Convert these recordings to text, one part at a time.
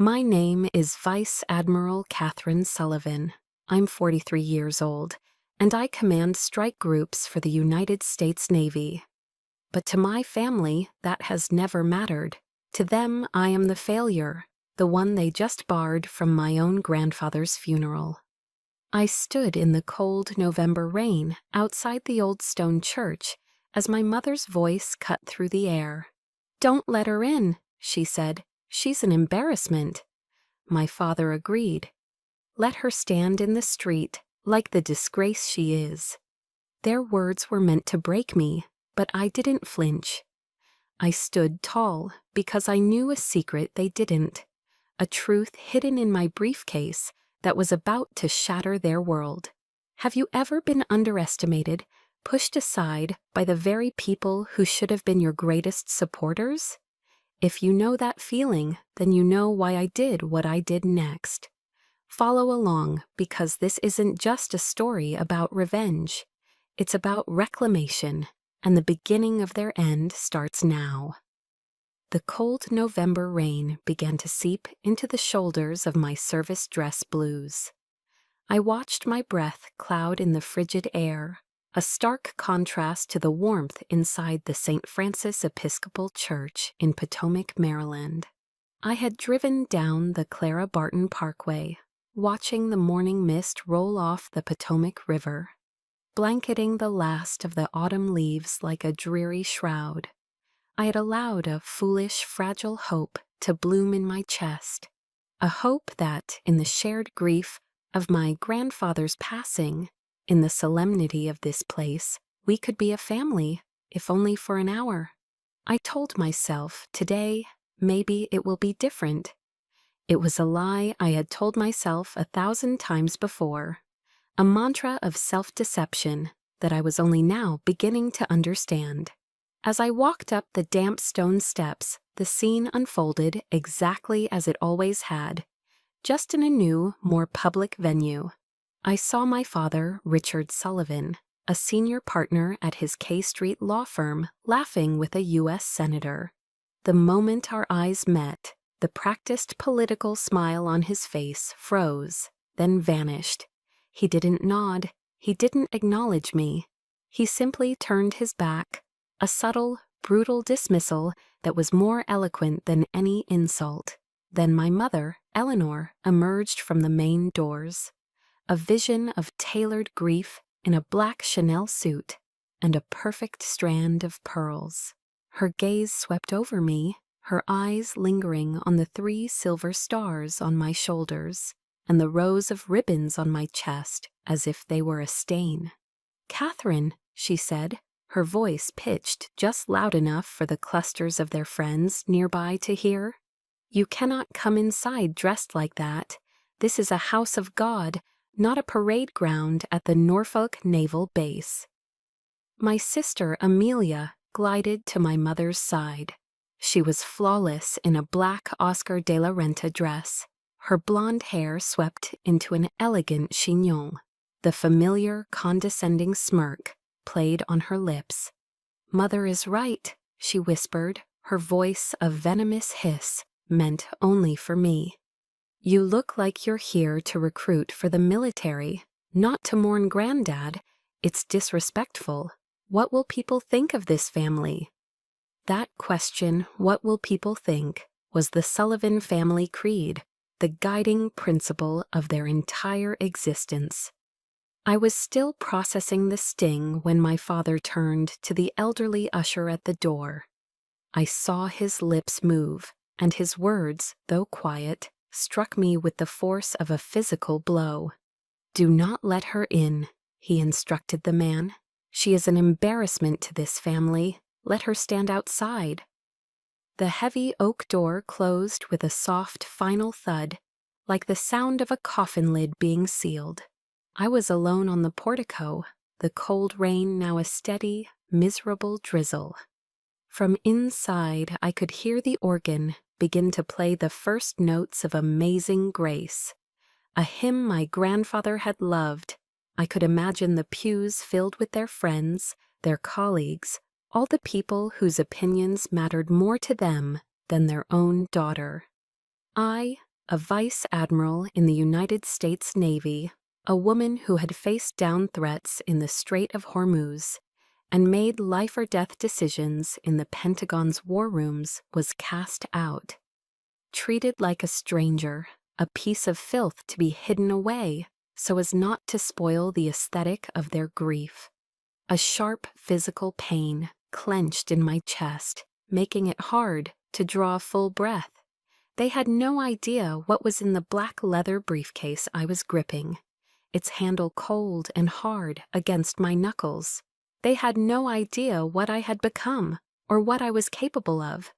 My name is Vice Admiral Catherine Sullivan. I'm 43 years old, and I command strike groups for the United States Navy. But to my family, that has never mattered. To them, I am the failure, the one they just barred from my own grandfather's funeral. I stood in the cold November rain outside the old stone church as my mother's voice cut through the air. "Don't let her in," she said. "She's an embarrassment." My father agreed. "Let her stand in the street, like the disgrace she is." Their words were meant to break me, but I didn't flinch. I stood tall because I knew a secret they didn't, a truth hidden in my briefcase that was about to shatter their world. Have you ever been underestimated, pushed aside by the very people who should have been your greatest supporters? If you know that feeling, then you know why I did what I did next. Follow along, because this isn't just a story about revenge. It's about reclamation, and the beginning of their end starts now. The cold November rain began to seep into the shoulders of my service dress blues. I watched my breath cloud in the frigid air, a stark contrast to the warmth inside the St. Francis Episcopal Church in Potomac, Maryland. I had driven down the Clara Barton Parkway, watching the morning mist roll off the Potomac River, blanketing the last of the autumn leaves like a dreary shroud. I had allowed a foolish, fragile hope to bloom in my chest, a hope that, in the shared grief of my grandfather's passing, in the solemnity of this place, we could be a family, if only for an hour. I told myself, today, maybe it will be different. It was a lie I had told myself 1,000 times before, a mantra of self-deception that I was only now beginning to understand. As I walked up the damp stone steps, the scene unfolded exactly as it always had, just in a new, more public venue. I saw my father, Richard Sullivan, a senior partner at his K Street law firm, laughing with a U.S. senator. The moment our eyes met, the practiced political smile on his face froze, then vanished. He didn't nod. He didn't acknowledge me. He simply turned his back, a subtle, brutal dismissal that was more eloquent than any insult. Then my mother, Eleanor, emerged from the main doors, a vision of tailored grief in a black Chanel suit and a perfect strand of pearls. Her gaze swept over me, her eyes lingering on the 3 silver stars on my shoulders and the rows of ribbons on my chest as if they were a stain. "Catherine," she said, her voice pitched just loud enough for the clusters of their friends nearby to hear. "You cannot come inside dressed like that. This is a house of God, not a parade ground at the Norfolk Naval Base." My sister Amelia glided to my mother's side. She was flawless in a black Oscar de la Renta dress, her blonde hair swept into an elegant chignon. The familiar, condescending smirk played on her lips. "Mother is right," she whispered, her voice a venomous hiss meant only for me. "You look like you're here to recruit for the military, not to mourn Granddad. It's disrespectful. What will people think of this family?" That question, "what will people think?" was the Sullivan family creed, the guiding principle of their entire existence. I was still processing the sting when my father turned to the elderly usher at the door. I saw his lips move, and his words, though quiet, struck me with the force of a physical blow. "Do not let her in," he instructed the man. "She is an embarrassment to this family. Let her stand outside." The heavy oak door closed with a soft, final thud, like the sound of a coffin lid being sealed. I was alone on the portico, the cold rain now a steady, miserable drizzle. From inside, I could hear the organ begin to play the first notes of Amazing Grace, a hymn my grandfather had loved. I could imagine the pews filled with their friends, their colleagues, all the people whose opinions mattered more to them than their own daughter. I, a vice admiral in the United States Navy, a woman who had faced down threats in the Strait of Hormuz and made life-or-death decisions in the Pentagon's war rooms, was cast out. Treated like a stranger, a piece of filth to be hidden away so as not to spoil the aesthetic of their grief. A sharp physical pain clenched in my chest, making it hard to draw a full breath. They had no idea what was in the black leather briefcase I was gripping, its handle cold and hard against my knuckles. They had no idea what I had become or what I was capable of.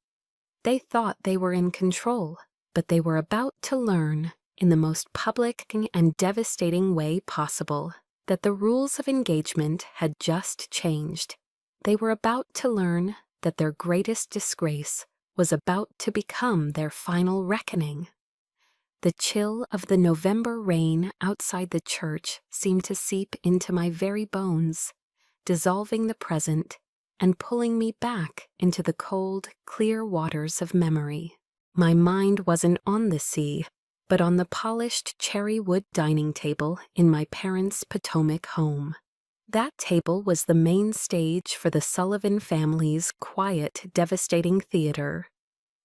They thought they were in control, but they were about to learn, in the most public and devastating way possible, that the rules of engagement had just changed. They were about to learn that their greatest disgrace was about to become their final reckoning. The chill of the November rain outside the church seemed to seep into my very bones, dissolving the present and pulling me back into the cold, clear waters of memory. My mind wasn't on the sea, but on the polished cherry wood dining table in my parents' Potomac home. That table was the main stage for the Sullivan family's quiet, devastating theater.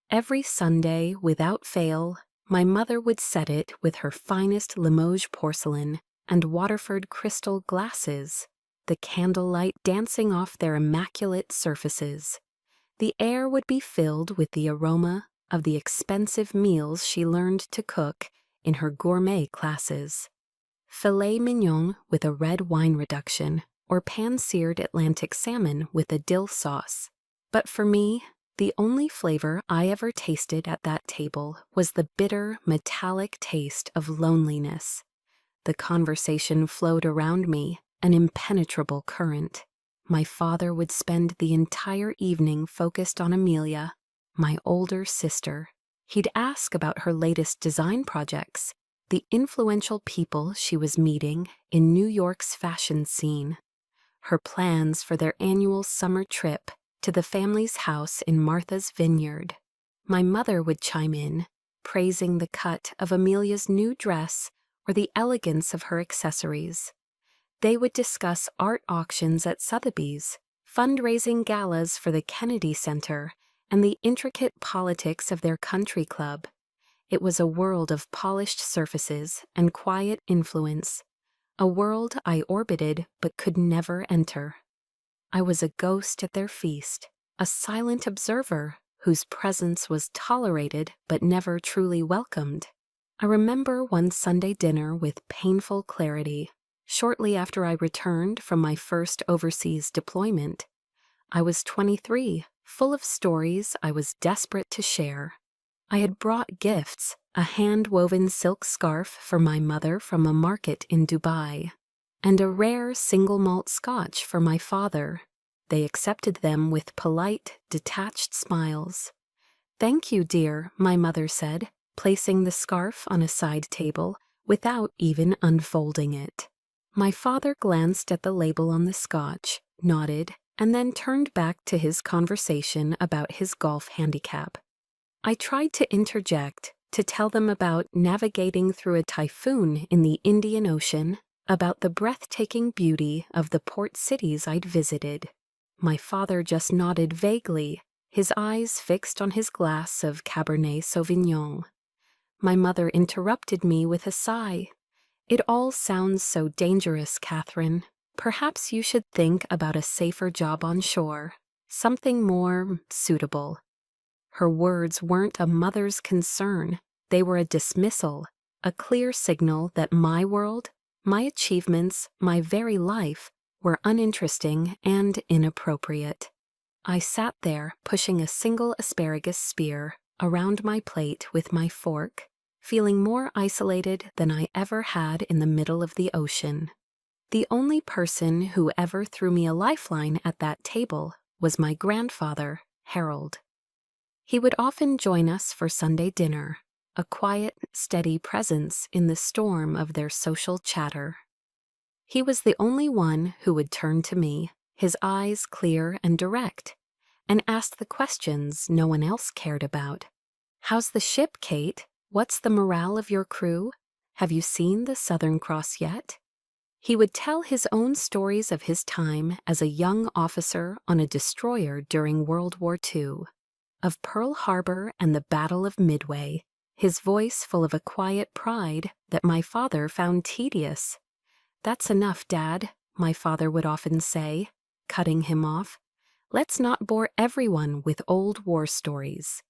Every Sunday, without fail, my mother would set it with her finest Limoges porcelain and Waterford crystal glasses, the candlelight dancing off their immaculate surfaces. The air would be filled with the aroma of the expensive meals she learned to cook in her gourmet classes. Filet mignon with a red wine reduction, or pan-seared Atlantic salmon with a dill sauce. But for me, the only flavor I ever tasted at that table was the bitter, metallic taste of loneliness. The conversation flowed around me, an impenetrable current. My father would spend the entire evening focused on Amelia, my older sister. He'd ask about her latest design projects, the influential people she was meeting in New York's fashion scene, her plans for their annual summer trip to the family's house in Martha's Vineyard. My mother would chime in, praising the cut of Amelia's new dress or the elegance of her accessories. They would discuss art auctions at Sotheby's, fundraising galas for the Kennedy Center, and the intricate politics of their country club. It was a world of polished surfaces and quiet influence, a world I orbited but could never enter. I was a ghost at their feast, a silent observer whose presence was tolerated but never truly welcomed. I remember one Sunday dinner with painful clarity. Shortly after I returned from my first overseas deployment, I was 23, full of stories I was desperate to share. I had brought gifts, a hand-woven silk scarf for my mother from a market in Dubai, and a rare single malt scotch for my father. They accepted them with polite, detached smiles. "Thank you, dear," my mother said, placing the scarf on a side table without even unfolding it. My father glanced at the label on the scotch, nodded, and then turned back to his conversation about his golf handicap. I tried to interject, to tell them about navigating through a typhoon in the Indian Ocean, about the breathtaking beauty of the port cities I'd visited. My father just nodded vaguely, his eyes fixed on his glass of Cabernet Sauvignon. My mother interrupted me with a sigh. "It all sounds so dangerous, Catherine. Perhaps you should think about a safer job on shore, something more suitable." Her words weren't a mother's concern. They were a dismissal, a clear signal that my world, my achievements, my very life were uninteresting and inappropriate. I sat there, pushing a single asparagus spear around my plate with my fork, feeling more isolated than I ever had in the middle of the ocean. The only person who ever threw me a lifeline at that table was my grandfather, Harold. He would often join us for Sunday dinner, a quiet, steady presence in the storm of their social chatter. He was the only one who would turn to me, his eyes clear and direct, and ask the questions no one else cared about. "How's the ship, Kate? What's the morale of your crew? Have you seen the Southern Cross yet? He would tell his own stories of his time as a young officer on a destroyer during World War II, of Pearl Harbor and the Battle of Midway, his voice full of a quiet pride that my father found tedious. "That's enough, Dad," my father would often say, cutting him off. "Let's not bore everyone with old war stories."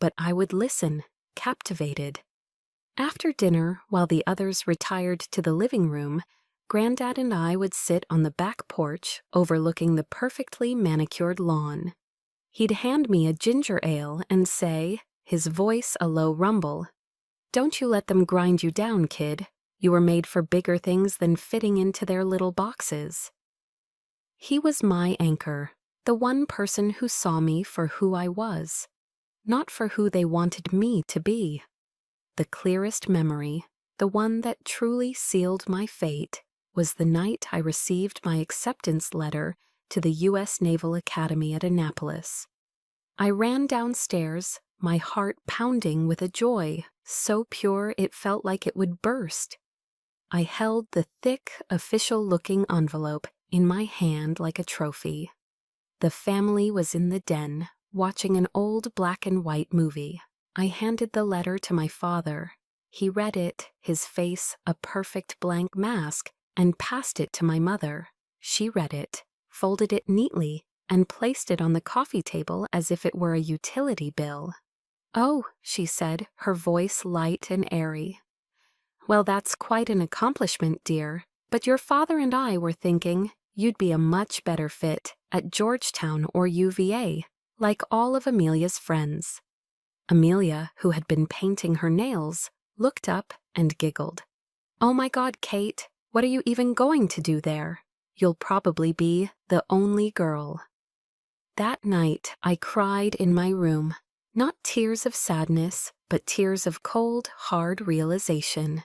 But I would listen, captivated. After dinner, while the others retired to the living room, Granddad and I would sit on the back porch overlooking the perfectly manicured lawn. He'd hand me a ginger ale and say, his voice a low rumble, "Don't you let them grind you down, kid. You were made for bigger things than fitting into their little boxes." He was my anchor, the one person who saw me for who I was, not for who they wanted me to be. The clearest memory, the one that truly sealed my fate, was the night I received my acceptance letter to the U.S. Naval Academy at Annapolis. I ran downstairs, my heart pounding with a joy so pure it felt like it would burst. I held the thick, official-looking envelope in my hand like a trophy. The family was in the den, watching an old black-and-white movie. I handed the letter to my father. He read it, his face a perfect blank mask, and passed it to my mother. She read it, folded it neatly, and placed it on the coffee table as if it were a utility bill. "Oh," she said, her voice light and airy. "Well, that's quite an accomplishment, dear, but your father and I were thinking you'd be a much better fit at Georgetown or UVA, like all of Amelia's friends." Amelia, who had been painting her nails, looked up and giggled. "Oh my God, Kate, what are you even going to do there? You'll probably be the only girl." That night I cried in my room, not tears of sadness, but tears of cold, hard realization.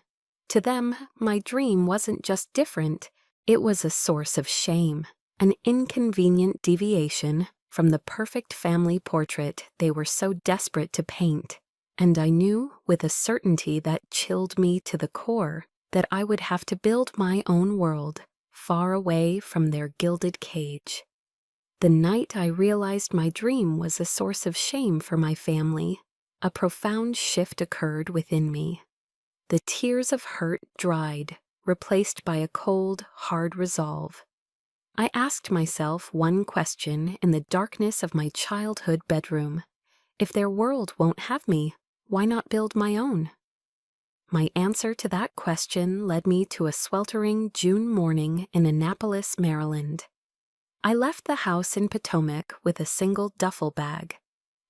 To them, my dream wasn't just different, it was a source of shame, an inconvenient deviation from the perfect family portrait they were so desperate to paint, and I knew with a certainty that chilled me to the core that I would have to build my own world, far away from their gilded cage. The night I realized my dream was a source of shame for my family, a profound shift occurred within me. The tears of hurt dried, replaced by a cold, hard resolve. I asked myself one question in the darkness of my childhood bedroom. If their world won't have me, why not build my own? My answer to that question led me to a sweltering June morning in Annapolis, Maryland. I left the house in Potomac with a single duffel bag.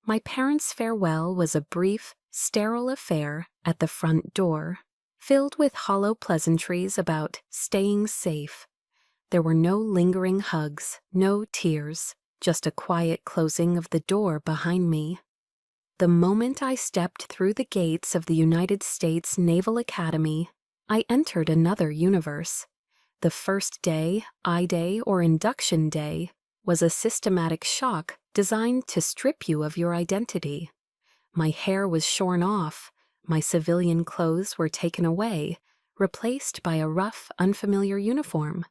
My parents' farewell was a brief, sterile affair at the front door, filled with hollow pleasantries about staying safe. There were no lingering hugs, no tears, just a quiet closing of the door behind me. The moment I stepped through the gates of the United States Naval Academy, I entered another universe. The first day, I-Day, or induction day was a systematic shock designed to strip you of your identity. My hair was shorn off, my civilian clothes were taken away, replaced by a rough, unfamiliar uniform.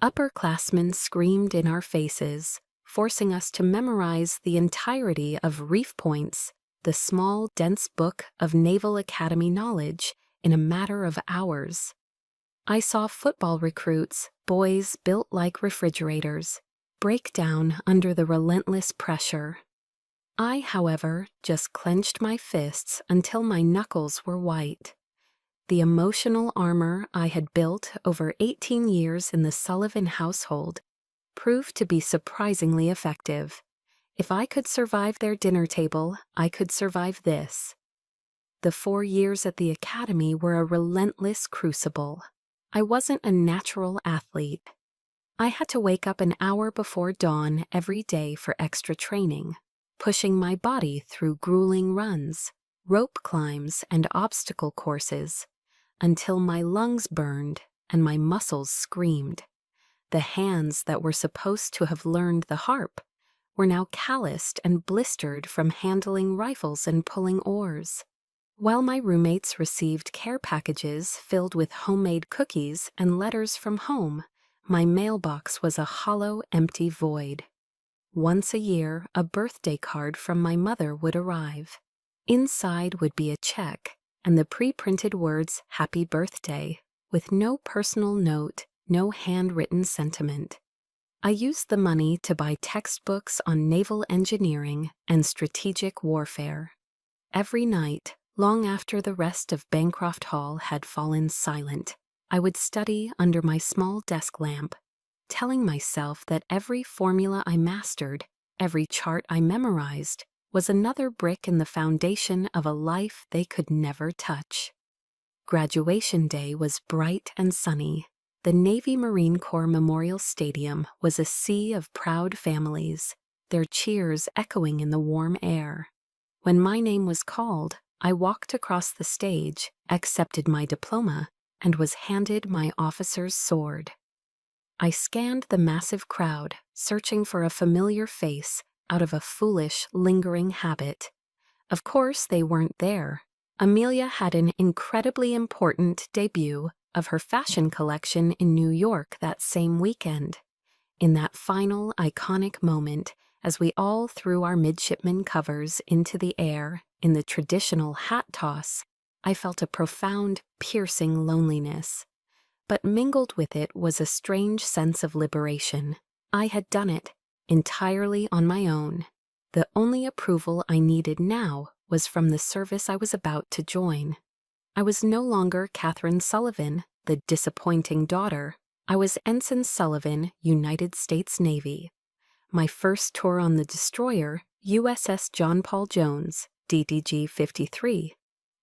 Upperclassmen screamed in our faces, forcing us to memorize the entirety of Reef Points, the small, dense book of Naval Academy knowledge, in a matter of hours. I saw football recruits, boys built like refrigerators, break down under the relentless pressure. I, however, just clenched my fists until my knuckles were white. The emotional armor I had built over 18 years in the Sullivan household proved to be surprisingly effective. If I could survive their dinner table, I could survive this. The 4 years at the academy were a relentless crucible. I wasn't a natural athlete. I had to wake up an hour before dawn every day for extra training, pushing my body through grueling runs, rope climbs, and obstacle courses, until my lungs burned and my muscles screamed. The hands that were supposed to have learned the harp were now calloused and blistered from handling rifles and pulling oars. While my roommates received care packages filled with homemade cookies and letters from home, my mailbox was a hollow, empty void. Once a year, a birthday card from my mother would arrive. Inside would be a check and the pre-printed words "Happy Birthday," with no personal note, no handwritten sentiment. I used the money to buy textbooks on naval engineering and strategic warfare. Every night, long after the rest of Bancroft Hall had fallen silent, I would study under my small desk lamp, telling myself that every formula I mastered, every chart I memorized, was another brick in the foundation of a life they could never touch. Graduation day was bright and sunny. The Navy Marine Corps Memorial Stadium was a sea of proud families, their cheers echoing in the warm air. When my name was called, I walked across the stage, accepted my diploma, and was handed my officer's sword. I scanned the massive crowd, searching for a familiar face out of a foolish, lingering habit. Of course, they weren't there. Amelia had an incredibly important debut of her fashion collection in New York that same weekend. In that final, iconic moment, as we all threw our midshipman covers into the air in the traditional hat toss, I felt a profound, piercing loneliness. But mingled with it was a strange sense of liberation. I had done it, entirely on my own. The only approval I needed now was from the service I was about to join. I was no longer Catherine Sullivan, the disappointing daughter. I was Ensign Sullivan, United States Navy. My first tour on the destroyer, USS John Paul Jones, DDG-53,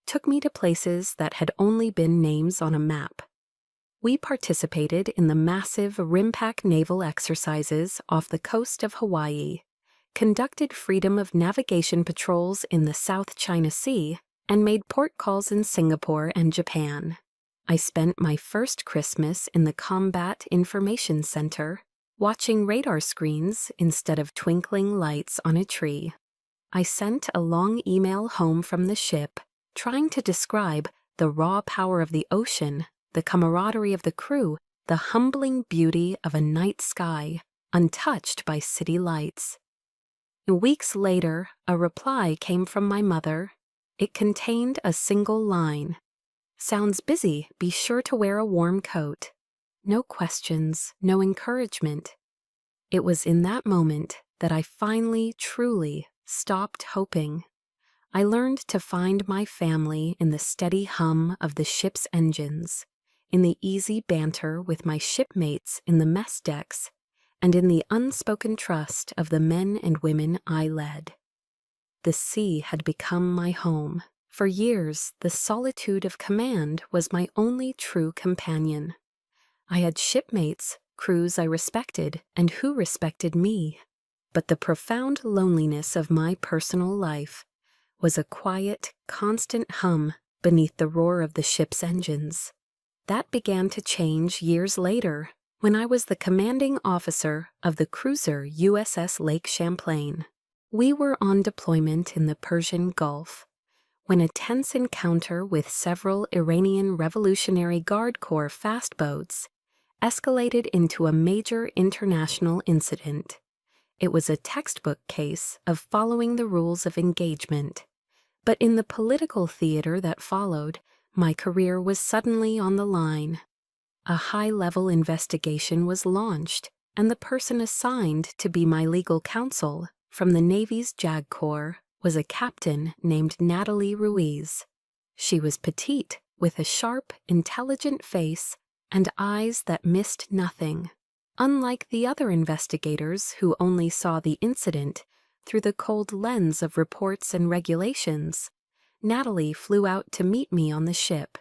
took me to places that had only been names on a map. We participated in the massive RIMPAC naval exercises off the coast of Hawaii, conducted freedom of navigation patrols in the South China Sea, and made port calls in Singapore and Japan. I spent my first Christmas in the Combat Information Center, watching radar screens instead of twinkling lights on a tree. I sent a long email home from the ship, trying to describe the raw power of the ocean, the camaraderie of the crew, the humbling beauty of a night sky, untouched by city lights. Weeks later, a reply came from my mother. It contained a single line. "Sounds busy, be sure to wear a warm coat." No questions, no encouragement. It was in that moment that I finally, truly stopped hoping. I learned to find my family in the steady hum of the ship's engines, in the easy banter with my shipmates in the mess decks, and in the unspoken trust of the men and women I led. The sea had become my home. For years, the solitude of command was my only true companion. I had shipmates, crews I respected, and who respected me. But the profound loneliness of my personal life was a quiet, constant hum beneath the roar of the ship's engines. That began to change years later, when I was the commanding officer of the cruiser USS Lake Champlain. We were on deployment in the Persian Gulf, when a tense encounter with several Iranian Revolutionary Guard Corps fast boats escalated into a major international incident. It was a textbook case of following the rules of engagement. But in the political theater that followed, my career was suddenly on the line. A high-level investigation was launched, and the person assigned to be my legal counsel from the Navy's JAG Corps was a captain named Natalie Ruiz. She was petite, with a sharp, intelligent face and eyes that missed nothing. Unlike the other investigators who only saw the incident through the cold lens of reports and regulations, Natalie flew out to meet me on the ship.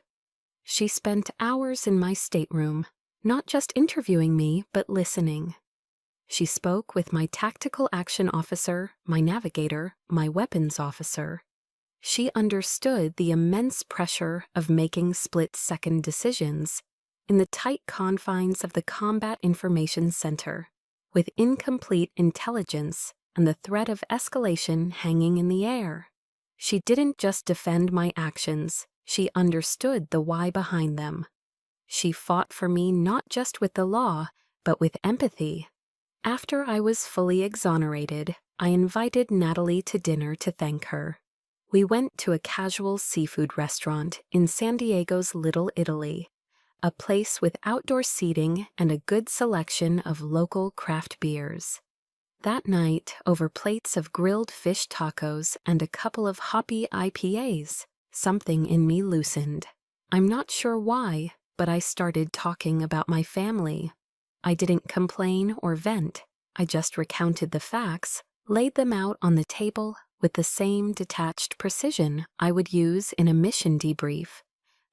She spent hours in my stateroom, not just interviewing me, but listening. She spoke with my tactical action officer, my navigator, my weapons officer. She understood the immense pressure of making split-second decisions in the tight confines of the Combat Information Center, with incomplete intelligence and the threat of escalation hanging in the air. She didn't just defend my actions, she understood the why behind them. She fought for me not just with the law, but with empathy. After I was fully exonerated, I invited Natalie to dinner to thank her. We went to a casual seafood restaurant in San Diego's Little Italy, a place with outdoor seating and a good selection of local craft beers. That night, over plates of grilled fish tacos and a couple of hoppy IPAs, something in me loosened. I'm not sure why, but I started talking about my family. I didn't complain or vent. I just recounted the facts, laid them out on the table with the same detached precision I would use in a mission debrief.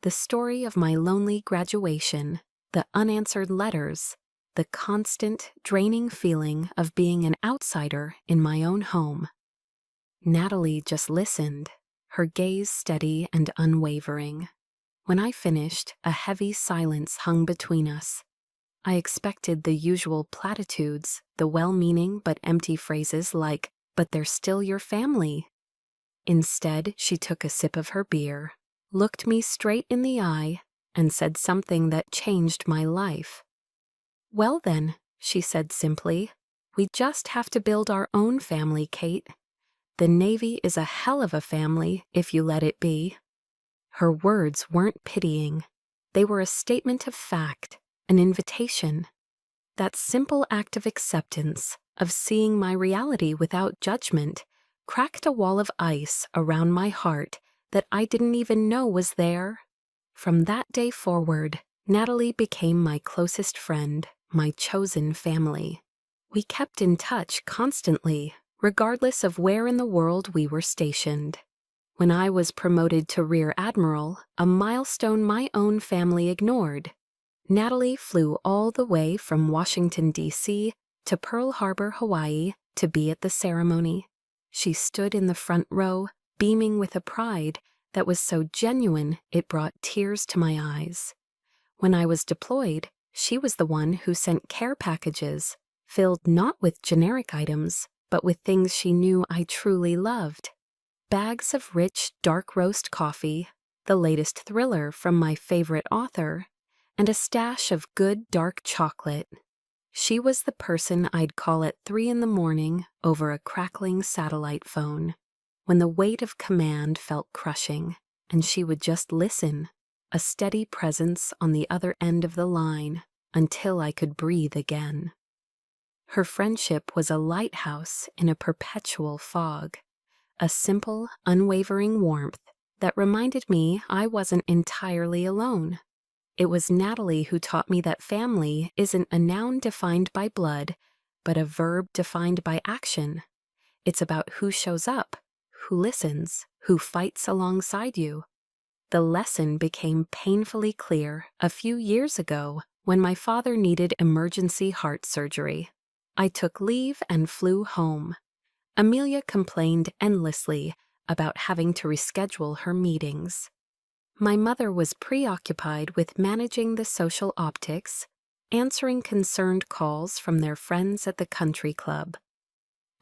The story of my lonely graduation, the unanswered letters, the constant, draining feeling of being an outsider in my own home. Natalie just listened, her gaze steady and unwavering. When I finished, a heavy silence hung between us. I expected the usual platitudes, the well-meaning but empty phrases like, "But they're still your family." Instead, she took a sip of her beer, looked me straight in the eye, and said something that changed my life. "Well then," she said simply, "we just have to build our own family, Kate. The Navy is a hell of a family if you let it be." Her words weren't pitying. They were a statement of fact, an invitation. That simple act of acceptance, of seeing my reality without judgment, cracked a wall of ice around my heart that I didn't even know was there. From that day forward, Natalie became my closest friend, my chosen family. We kept in touch constantly, regardless of where in the world we were stationed. When I was promoted to Rear Admiral, a milestone my own family ignored, Natalie flew all the way from Washington, D.C. to Pearl Harbor, Hawaii, to be at the ceremony. She stood in the front row, beaming with a pride that was so genuine it brought tears to my eyes. When I was deployed, she was the one who sent care packages, filled not with generic items, but with things she knew I truly loved. Bags of rich, dark roast coffee, the latest thriller from my favorite author, and a stash of good dark chocolate. She was the person I'd call at 3 a.m. over a crackling satellite phone, when the weight of command felt crushing, and she would just listen, a steady presence on the other end of the line, until I could breathe again. Her friendship was a lighthouse in a perpetual fog, a simple, unwavering warmth that reminded me I wasn't entirely alone. It was Natalie who taught me that family isn't a noun defined by blood, but a verb defined by action. It's about who shows up, who listens, who fights alongside you. The lesson became painfully clear a few years ago when my father needed emergency heart surgery. I took leave and flew home. Amelia complained endlessly about having to reschedule her meetings. My mother was preoccupied with managing the social optics, answering concerned calls from their friends at the country club.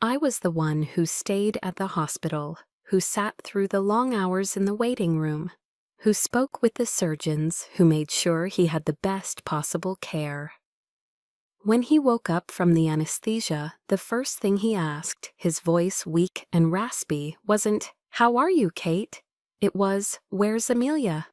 I was the one who stayed at the hospital, who sat through the long hours in the waiting room, who spoke with the surgeons who made sure he had the best possible care. When he woke up from the anesthesia, the first thing he asked, his voice weak and raspy, wasn't, "How are you, Kate?" It was, "Where's Amelia?"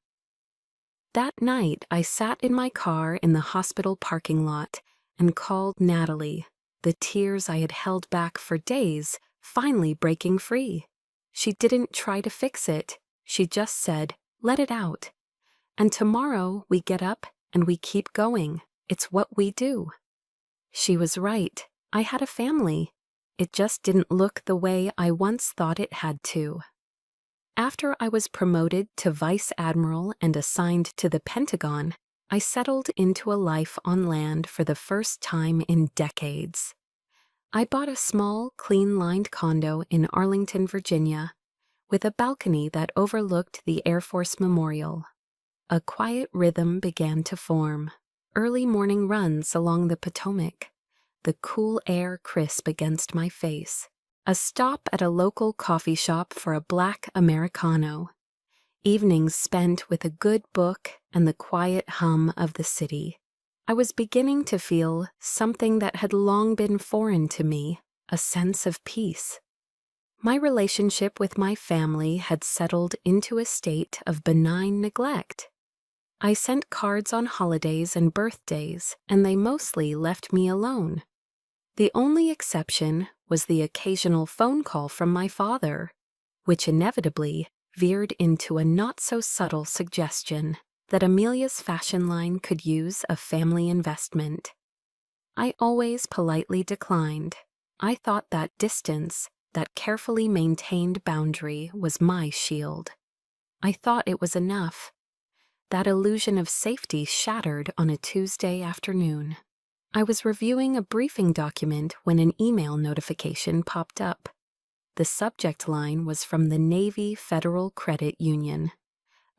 That night, I sat in my car in the hospital parking lot and called Natalie, the tears I had held back for days finally breaking free. She didn't try to fix it. She just said, "Let it out. And tomorrow we get up and we keep going. It's what we do." She was right. I had a family. It just didn't look the way I once thought it had to. After I was promoted to Vice Admiral and assigned to the Pentagon, I settled into a life on land for the first time in decades. I bought a small, clean-lined condo in Arlington, Virginia, with a balcony that overlooked the Air Force Memorial. A quiet rhythm began to form. Early morning runs along the Potomac, the cool air crisp against my face, a stop at a local coffee shop for a black Americano, evenings spent with a good book and the quiet hum of the city. I was beginning to feel something that had long been foreign to me, a sense of peace. My relationship with my family had settled into a state of benign neglect. I sent cards on holidays and birthdays, and they mostly left me alone. The only exception was the occasional phone call from my father, which inevitably veered into a not-so-subtle suggestion that Amelia's fashion line could use a family investment. I always politely declined. I thought that distance, that carefully maintained boundary, was my shield. I thought it was enough. That illusion of safety shattered on a Tuesday afternoon. I was reviewing a briefing document when an email notification popped up. The subject line was from the Navy Federal Credit Union.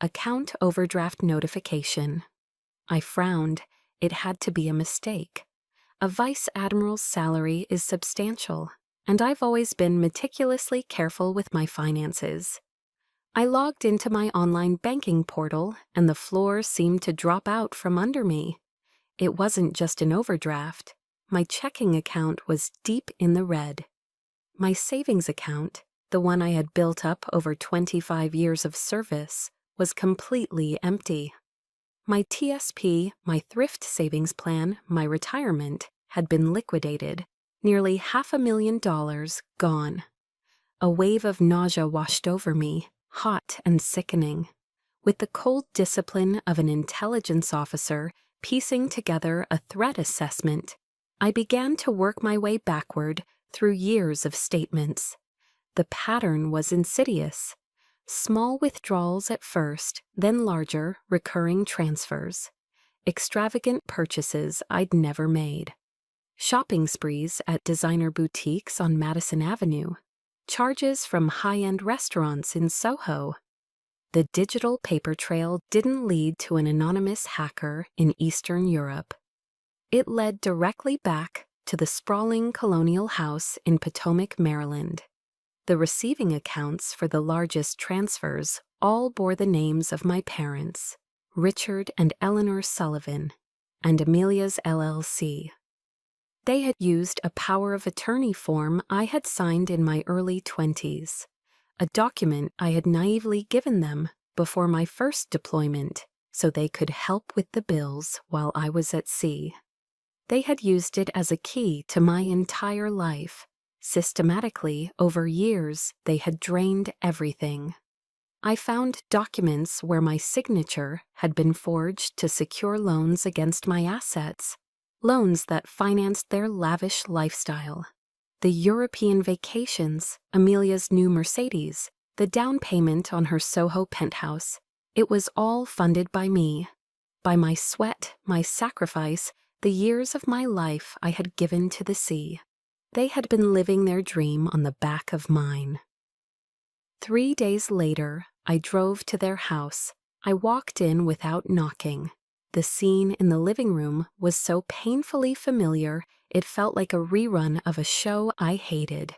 Account overdraft notification. I frowned. It had to be a mistake. A vice admiral's salary is substantial, and I've always been meticulously careful with my finances. I logged into my online banking portal, and the floor seemed to drop out from under me. It wasn't just an overdraft. My checking account was deep in the red. My savings account, the one I had built up over 25 years of service, was completely empty. My TSP, my thrift savings plan, my retirement, had been liquidated, nearly $500,000 gone. A wave of nausea washed over me, hot and sickening. With the cold discipline of an intelligence officer piecing together a threat assessment, I began to work my way backward through years of statements. The pattern was insidious. Small withdrawals at first, then larger, recurring transfers. Extravagant purchases I'd never made. Shopping sprees at designer boutiques on Madison Avenue. Charges from high-end restaurants in Soho. The digital paper trail didn't lead to an anonymous hacker in Eastern Europe. It led directly back to the sprawling colonial house in Potomac, Maryland. The receiving accounts for the largest transfers all bore the names of my parents, Richard and Eleanor Sullivan, and Amelia's LLC. They had used a power of attorney form I had signed in my early 20s, a document I had naively given them before my first deployment so they could help with the bills while I was at sea. They had used it as a key to my entire life. Systematically, over years, they had drained everything. I found documents where my signature had been forged to secure loans against my assets, loans that financed their lavish lifestyle. The European vacations, Amelia's new Mercedes, the down payment on her Soho penthouse, it was all funded by me, by my sweat, my sacrifice, the years of my life I had given to the sea. They had been living their dream on the back of mine. 3 days later, I drove to their house. I walked in without knocking. The scene in the living room was so painfully familiar, it felt like a rerun of a show I hated.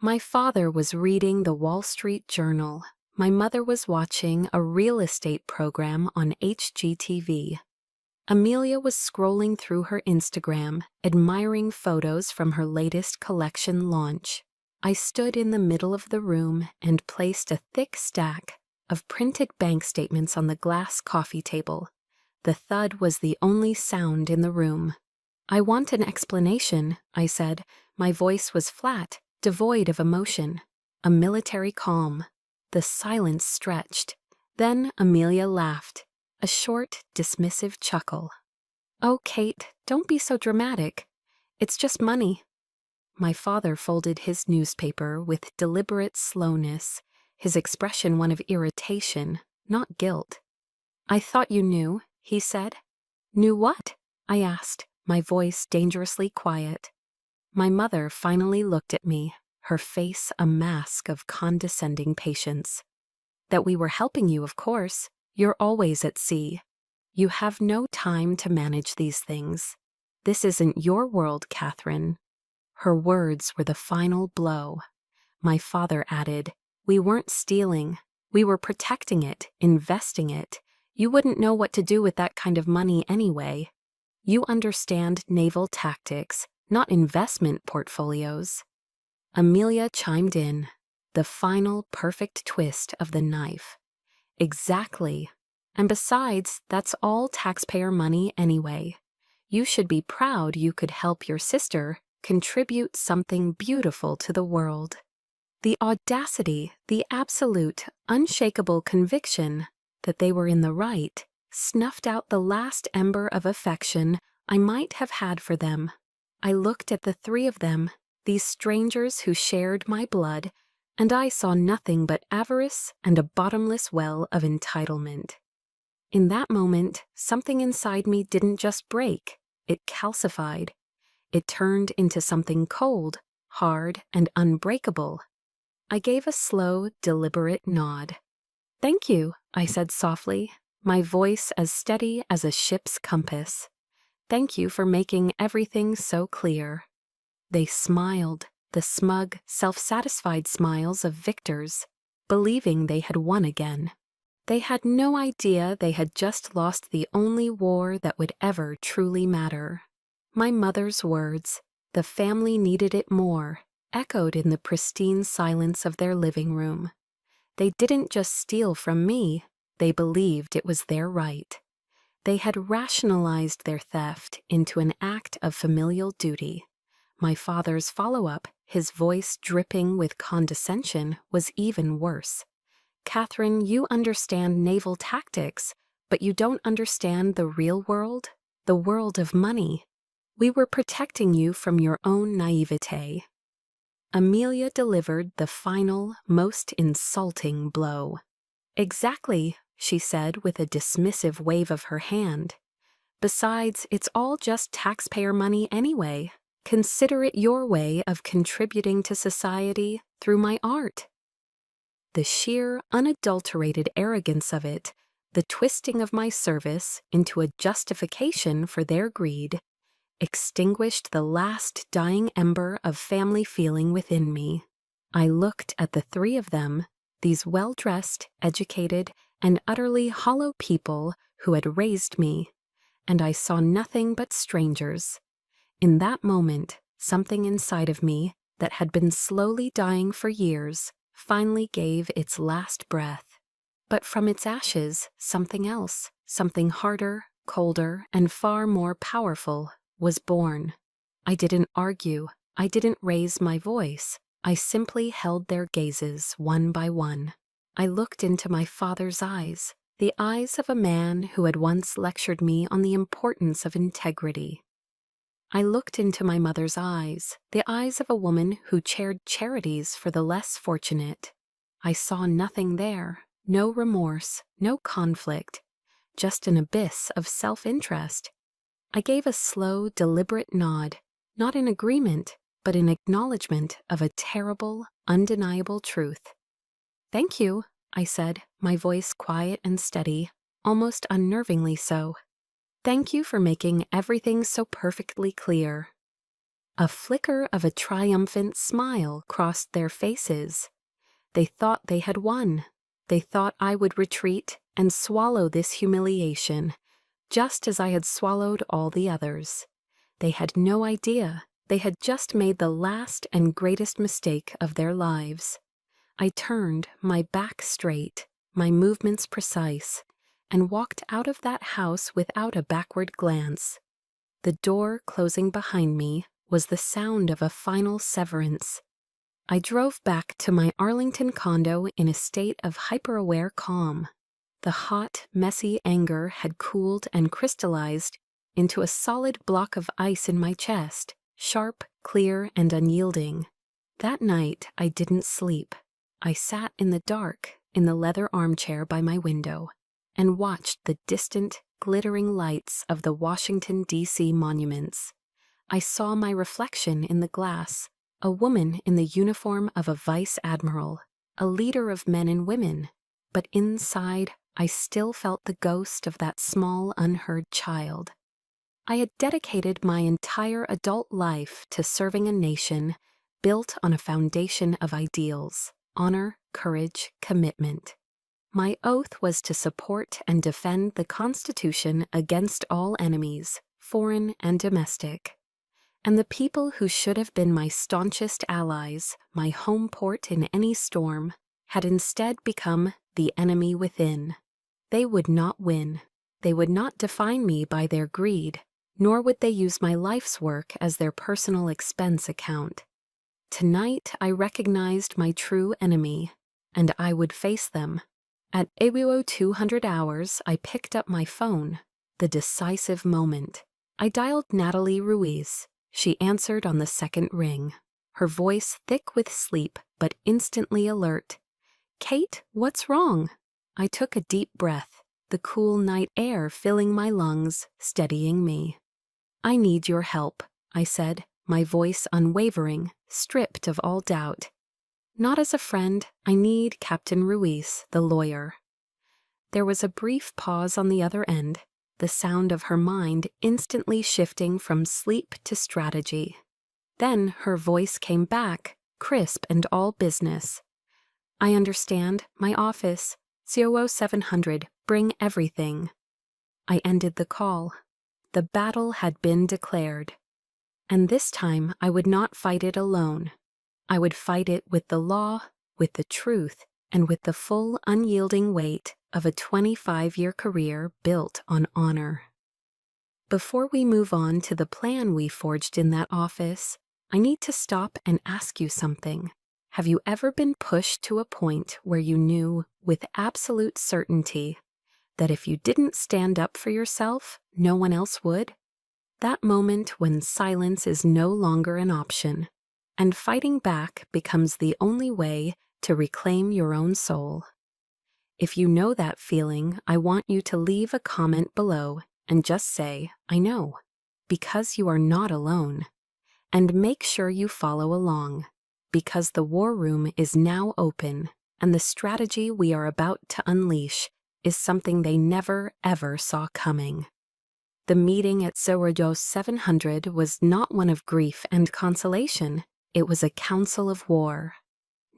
My father was reading the Wall Street Journal. My mother was watching a real estate program on HGTV. Amelia was scrolling through her Instagram, admiring photos from her latest collection launch. I stood in the middle of the room and placed a thick stack of printed bank statements on the glass coffee table. The thud was the only sound in the room. "I want an explanation," I said. My voice was flat, devoid of emotion. A military calm. The silence stretched. Then Amelia laughed. A short, dismissive chuckle. "Oh, Kate, don't be so dramatic. It's just money." My father folded his newspaper with deliberate slowness, his expression one of irritation, not guilt. "I thought you knew," he said. "Knew what?" I asked, my voice dangerously quiet. My mother finally looked at me, her face a mask of condescending patience. "That we were helping you, of course. You're always at sea. You have no time to manage these things. This isn't your world, Catherine." Her words were the final blow. My father added, "We weren't stealing. We were protecting it, investing it. You wouldn't know what to do with that kind of money anyway. You understand naval tactics, not investment portfolios." Amelia chimed in, the final perfect twist of the knife. "Exactly. And besides, that's all taxpayer money anyway. You should be proud you could help your sister contribute something beautiful to the world." The audacity, the absolute, unshakable conviction that they were in the right, snuffed out the last ember of affection I might have had for them. I looked at the three of them, these strangers who shared my blood, and I saw nothing but avarice and a bottomless well of entitlement. In that moment, something inside me didn't just break, it calcified. It turned into something cold, hard, and unbreakable. I gave a slow, deliberate nod. "Thank you," I said softly, my voice as steady as a ship's compass. "Thank you for making everything so clear." They smiled, the smug, self-satisfied smiles of victors, believing they had won again. They had no idea they had just lost the only war that would ever truly matter. My mother's words, "The family needed it more," echoed in the pristine silence of their living room. They didn't just steal from me, they believed it was their right. They had rationalized their theft into an act of familial duty. My father's follow-up, his voice dripping with condescension, was even worse. "Catherine, you understand naval tactics, but you don't understand the real world, the world of money. We were protecting you from your own naivete." Amelia delivered the final, most insulting blow. "Exactly," she said with a dismissive wave of her hand. "Besides, it's all just taxpayer money anyway. Consider it your way of contributing to society through my art." The sheer, unadulterated arrogance of it, the twisting of my service into a justification for their greed, extinguished the last dying ember of family feeling within me. I looked at the three of them, these well-dressed, educated, and utterly hollow people who had raised me, and I saw nothing but strangers. In that moment, something inside of me that had been slowly dying for years finally gave its last breath. But from its ashes, something else, something harder, colder, and far more powerful, was born. I didn't argue. I didn't raise my voice. I simply held their gazes one by one. I looked into my father's eyes, the eyes of a man who had once lectured me on the importance of integrity. I looked into my mother's eyes, the eyes of a woman who chaired charities for the less fortunate. I saw nothing there, no remorse, no conflict, just an abyss of self-interest. I gave a slow, deliberate nod, not in agreement, but in acknowledgement of a terrible, undeniable truth. "Thank you," I said, my voice quiet and steady, almost unnervingly so. "Thank you for making everything so perfectly clear." A flicker of a triumphant smile crossed their faces. They thought they had won. They thought I would retreat and swallow this humiliation, just as I had swallowed all the others. They had no idea. They had just made the last and greatest mistake of their lives. I turned, my back straight, my movements precise, and walked out of that house without a backward glance. The door closing behind me was the sound of a final severance. I drove back to my Arlington condo in a state of hyper-aware calm. The hot, messy anger had cooled and crystallized into a solid block of ice in my chest, sharp, clear, and unyielding. That night I didn't sleep. I sat in the dark, in the leather armchair by my window, and watched the distant, glittering lights of the Washington, D.C. monuments. I saw my reflection in the glass, a woman in the uniform of a vice admiral, a leader of men and women, but inside I still felt the ghost of that small, unheard child. I had dedicated my entire adult life to serving a nation built on a foundation of ideals, honor, courage, commitment. My oath was to support and defend the Constitution against all enemies, foreign and domestic. And the people who should have been my staunchest allies, my home port in any storm, had instead become the enemy within. They would not win. They would not define me by their greed, nor would they use my life's work as their personal expense account. Tonight I recognized my true enemy, and I would face them. At 200 hours, I picked up my phone. The decisive moment. I dialed Natalie Ruiz. She answered on the second ring, her voice thick with sleep but instantly alert. "Kate, what's wrong?" I took a deep breath, the cool night air filling my lungs, steadying me. "I need your help," I said, my voice unwavering, stripped of all doubt. "Not as a friend, I need Captain Ruiz, the lawyer." There was a brief pause on the other end, the sound of her mind instantly shifting from sleep to strategy. Then her voice came back, crisp and all business. "I understand. My office. COO 700. Bring everything." I ended the call. The battle had been declared. And this time I would not fight it alone. I would fight it with the law, with the truth, and with the full unyielding weight of a 25-year career built on honor. Before we move on to the plan we forged in that office, I need to stop and ask you something. Have you ever been pushed to a point where you knew, with absolute certainty, that if you didn't stand up for yourself, no one else would? That moment when silence is no longer an option, and fighting back becomes the only way to reclaim your own soul. If you know that feeling, I want you to leave a comment below and just say, "I know," because you are not alone. And make sure you follow along, because the war room is now open, and the strategy we are about to unleash is something they never, ever saw coming. The meeting at COO 700 was not one of grief and consolation. It was a council of war.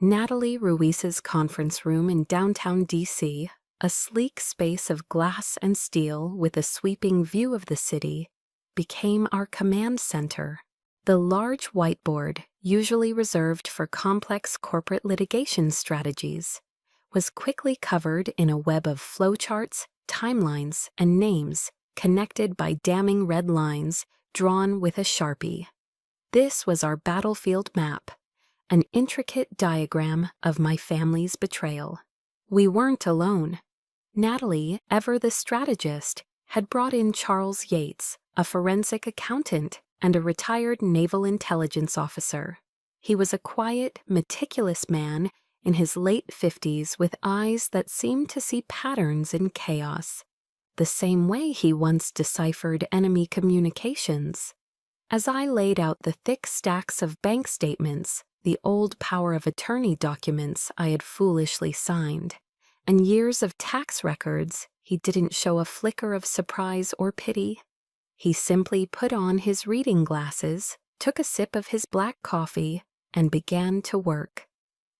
Natalie Ruiz's conference room in downtown D.C., a sleek space of glass and steel with a sweeping view of the city, became our command center. The large whiteboard, usually reserved for complex corporate litigation strategies, was quickly covered in a web of flowcharts, timelines, and names connected by damning red lines drawn with a Sharpie. This was our battlefield map, an intricate diagram of my family's betrayal. We weren't alone. Natalie, ever the strategist, had brought in Charles Yates, a forensic accountant and a retired naval intelligence officer. He was a quiet, meticulous man in his late 50s with eyes that seemed to see patterns in chaos, the same way he once deciphered enemy communications. As I laid out the thick stacks of bank statements, the old power of attorney documents I had foolishly signed, and years of tax records, he didn't show a flicker of surprise or pity. He simply put on his reading glasses, took a sip of his black coffee, and began to work.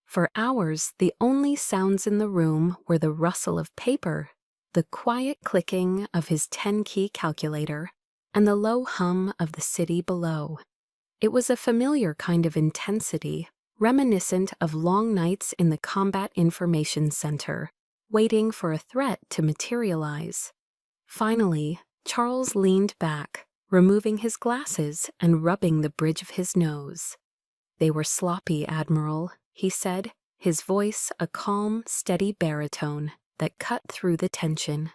For hours, the only sounds in the room were the rustle of paper, the quiet clicking of his 10-key calculator, and the low hum of the city below. It was a familiar kind of intensity, reminiscent of long nights in the Combat Information Center, waiting for a threat to materialize. Finally, Charles leaned back, removing his glasses and rubbing the bridge of his nose. "They were sloppy, Admiral," he said, his voice a calm, steady baritone that cut through the tension.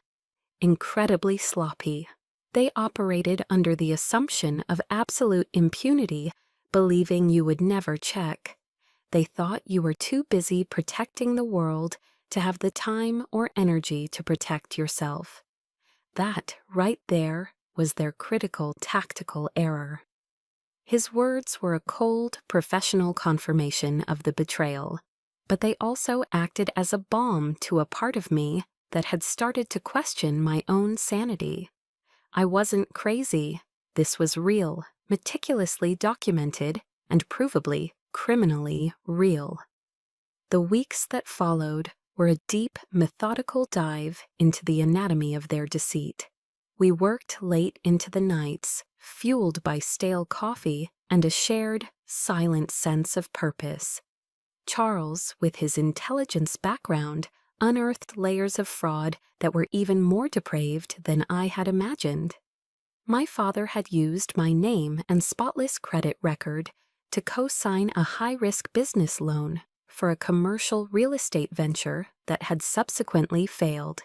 "Incredibly sloppy. They operated under the assumption of absolute impunity, believing you would never check. They thought you were too busy protecting the world to have the time or energy to protect yourself. That, right there, was their critical tactical error." His words were a cold, professional confirmation of the betrayal, but they also acted as a balm to a part of me that had started to question my own sanity. I wasn't crazy. This was real, meticulously documented, and provably criminally real. The weeks that followed were a deep, methodical dive into the anatomy of their deceit. We worked late into the nights, fueled by stale coffee and a shared, silent sense of purpose. Charles, with his intelligence background, unearthed layers of fraud that were even more depraved than I had imagined. My father had used my name and spotless credit record to co-sign a high-risk business loan for a commercial real estate venture that had subsequently failed,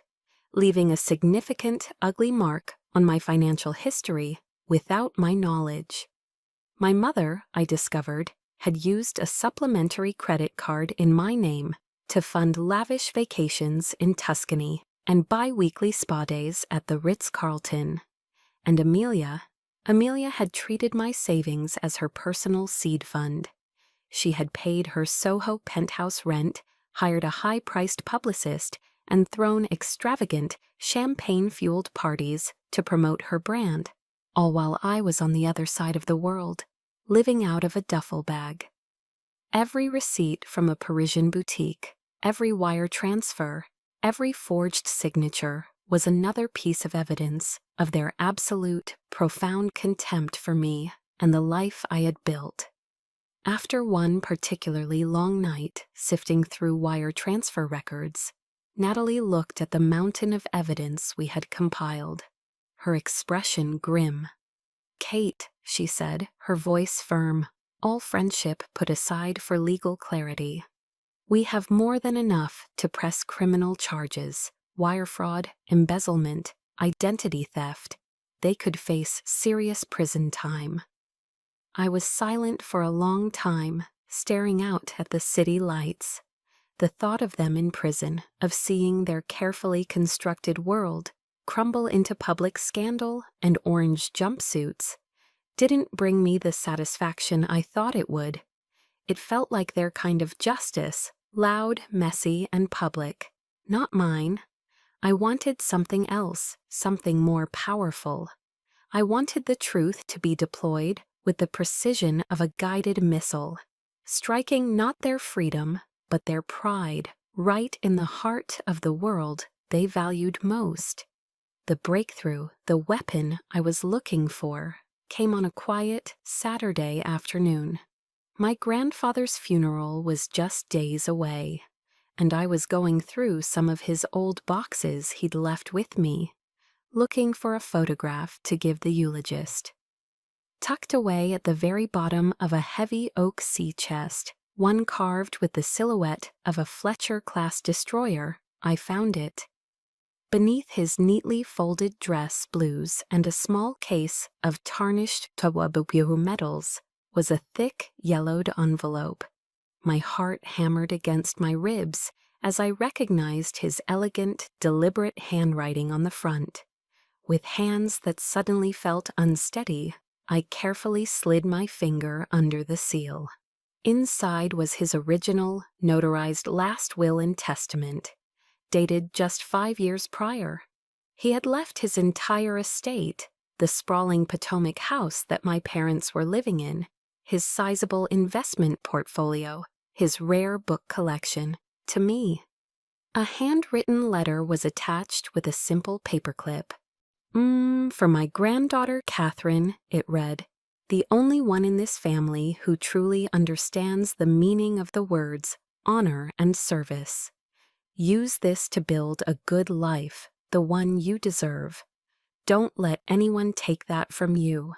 leaving a significant, ugly mark on my financial history without my knowledge. My mother, I discovered, had used a supplementary credit card in my name to fund lavish vacations in Tuscany and bi-weekly spa days at the Ritz-Carlton. And Amelia had treated my savings as her personal seed fund. She had paid her Soho penthouse rent, hired a high-priced publicist, and thrown extravagant, champagne-fueled parties to promote her brand, all while I was on the other side of the world, living out of a duffel bag. Every receipt from a Parisian boutique, every wire transfer, every forged signature was another piece of evidence of their absolute, profound contempt for me and the life I had built. After one particularly long night sifting through wire transfer records, Natalie looked at the mountain of evidence we had compiled, her expression grim. "Kate," she said, her voice firm, all friendship put aside for legal clarity. "We have more than enough to press criminal charges, wire fraud, embezzlement, identity theft. They could face serious prison time." I was silent for a long time, staring out at the city lights. The thought of them in prison, of seeing their carefully constructed world crumble into public scandal and orange jumpsuits, didn't bring me the satisfaction I thought it would. It felt like their kind of justice, loud, messy, and public. Not mine. I wanted something else, something more powerful. I wanted the truth to be deployed with the precision of a guided missile, striking not their freedom, but their pride, right in the heart of the world they valued most. The breakthrough, the weapon I was looking for, came on a quiet Saturday afternoon. My grandfather's funeral was just days away, and I was going through some of his old boxes he'd left with me, looking for a photograph to give the eulogist. Tucked away at the very bottom of a heavy oak sea chest, one carved with the silhouette of a Fletcher-class destroyer, I found it. Beneath his neatly folded dress blues and a small case of tarnished Tawabubu medals was a thick, yellowed envelope. My heart hammered against my ribs as I recognized his elegant, deliberate handwriting on the front. With hands that suddenly felt unsteady, I carefully slid my finger under the seal. Inside was his original, notarized last will and testament, dated just 5 years prior. He had left his entire estate, the sprawling Potomac house that my parents were living in, his sizable investment portfolio, his rare book collection, to me. A handwritten letter was attached with a simple paperclip. For my granddaughter Catherine, it read, "The only one in this family who truly understands the meaning of the words honor and service. Use this to build a good life, the one you deserve. Don't let anyone take that from you."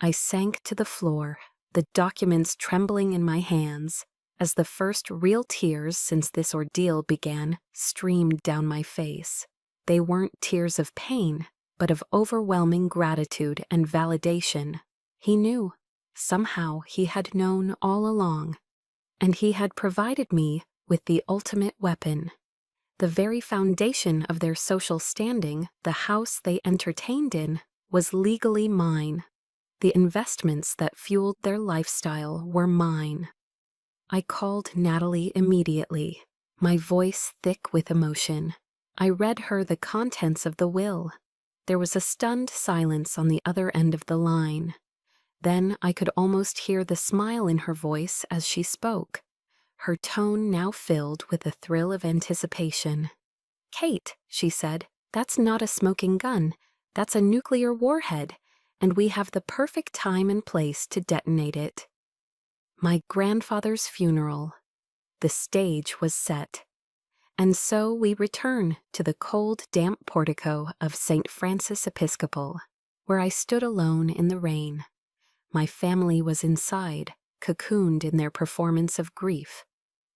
I sank to the floor, the documents trembling in my hands, as the first real tears since this ordeal began streamed down my face. They weren't tears of pain, but of overwhelming gratitude and validation. He knew. Somehow he had known all along. And he had provided me with the ultimate weapon. The very foundation of their social standing, the house they entertained in, was legally mine. The investments that fueled their lifestyle were mine. I called Natalie immediately, my voice thick with emotion. I read her the contents of the will. There was a stunned silence on the other end of the line. Then I could almost hear the smile in her voice as she spoke, her tone now filled with a thrill of anticipation. "Kate," she said, "that's not a smoking gun. That's a nuclear warhead, and we have the perfect time and place to detonate it." My grandfather's funeral. The stage was set. And so we return to the cold, damp portico of St. Francis Episcopal, where I stood alone in the rain. My family was inside, cocooned in their performance of grief.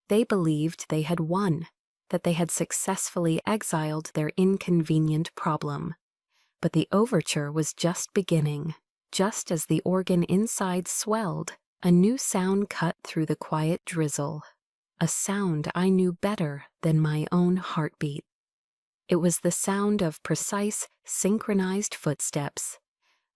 They believed they had won, that they had successfully exiled their inconvenient problem. But the overture was just beginning. Just as the organ inside swelled, a new sound cut through the quiet drizzle. A sound I knew better than my own heartbeat. It was the sound of precise, synchronized footsteps,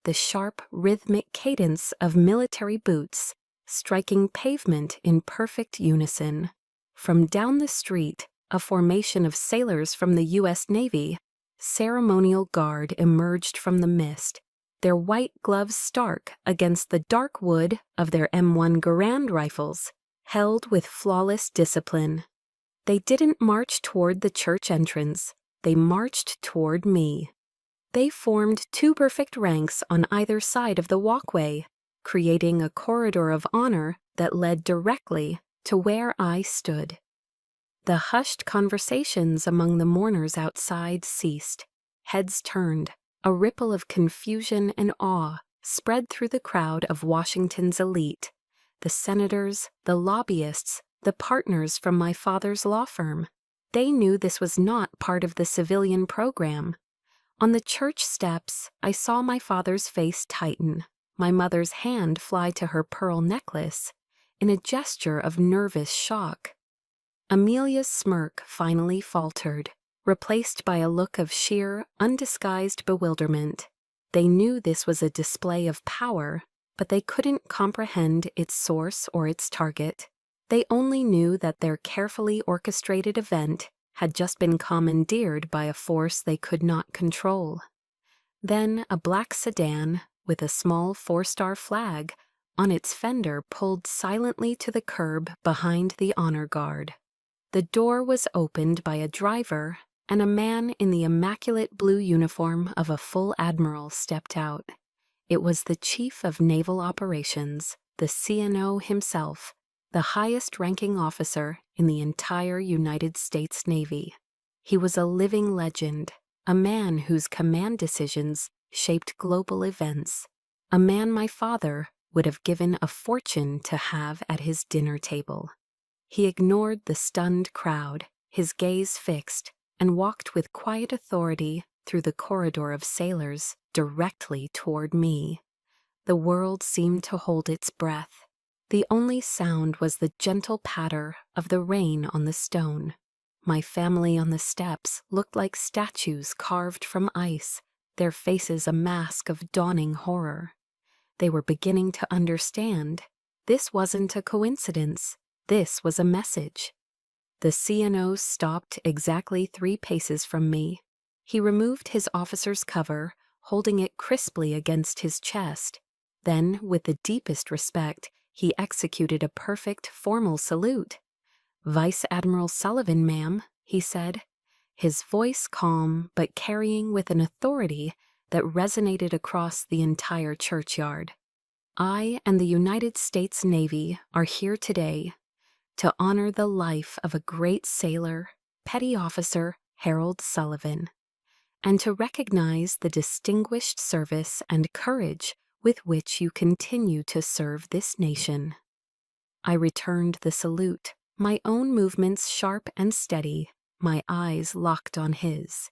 the sharp, rhythmic cadence of military boots striking pavement in perfect unison. From down the street, a formation of sailors from the U.S. Navy, ceremonial guard, emerged from the mist, their white gloves stark against the dark wood of their M1 Garand rifles, held with flawless discipline. They didn't march toward the church entrance, they marched toward me. They formed two perfect ranks on either side of the walkway, creating a corridor of honor that led directly to where I stood. The hushed conversations among the mourners outside ceased. Heads turned. A ripple of confusion and awe spread through the crowd of Washington's elite. The senators, the lobbyists, the partners from my father's law firm. They knew this was not part of the civilian program. On the church steps, I saw my father's face tighten, my mother's hand fly to her pearl necklace, in a gesture of nervous shock. Amelia's smirk finally faltered, replaced by a look of sheer, undisguised bewilderment. They knew this was a display of power, but they couldn't comprehend its source or its target. They only knew that their carefully orchestrated event had just been commandeered by a force they could not control. Then a black sedan, with a small 4-star flag on its fender, pulled silently to the curb behind the honor guard. The door was opened by a driver, and a man in the immaculate blue uniform of a full admiral stepped out. It was the Chief of Naval Operations, the CNO himself, the highest-ranking officer in the entire United States Navy. He was a living legend, a man whose command decisions shaped global events, a man my father would have given a fortune to have at his dinner table. He ignored the stunned crowd, his gaze fixed, and walked with quiet authority through the corridor of sailors directly toward me. The world seemed to hold its breath. The only sound was the gentle patter of the rain on the stone. My family on the steps looked like statues carved from ice, their faces a mask of dawning horror. They were beginning to understand. This wasn't a coincidence. This was a message. The CNO stopped exactly 3 paces from me. He removed his officer's cover, holding it crisply against his chest. Then, with the deepest respect, he executed a perfect formal salute. "Vice Admiral Sullivan, ma'am," he said, his voice calm but carrying with an authority that resonated across the entire churchyard. "I and the United States Navy are here today to honor the life of a great sailor, Petty Officer Harold Sullivan, and to recognize the distinguished service and courage with which you continue to serve this nation." I returned the salute, my own movements sharp and steady, my eyes locked on his.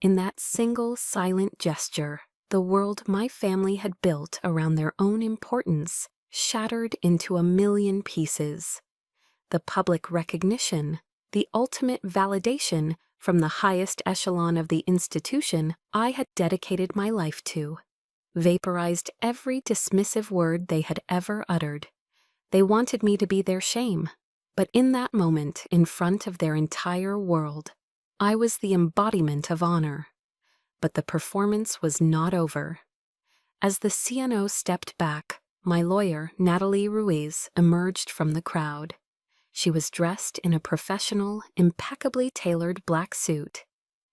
In that single silent gesture, the world my family had built around their own importance shattered into a million pieces. The public recognition, the ultimate validation from the highest echelon of the institution I had dedicated my life to, vaporized every dismissive word they had ever uttered. They wanted me to be their shame, but in that moment, in front of their entire world, I was the embodiment of honor. But the performance was not over. As the CNO stepped back, my lawyer, Natalie Ruiz, emerged from the crowd. She was dressed in a professional, impeccably tailored black suit,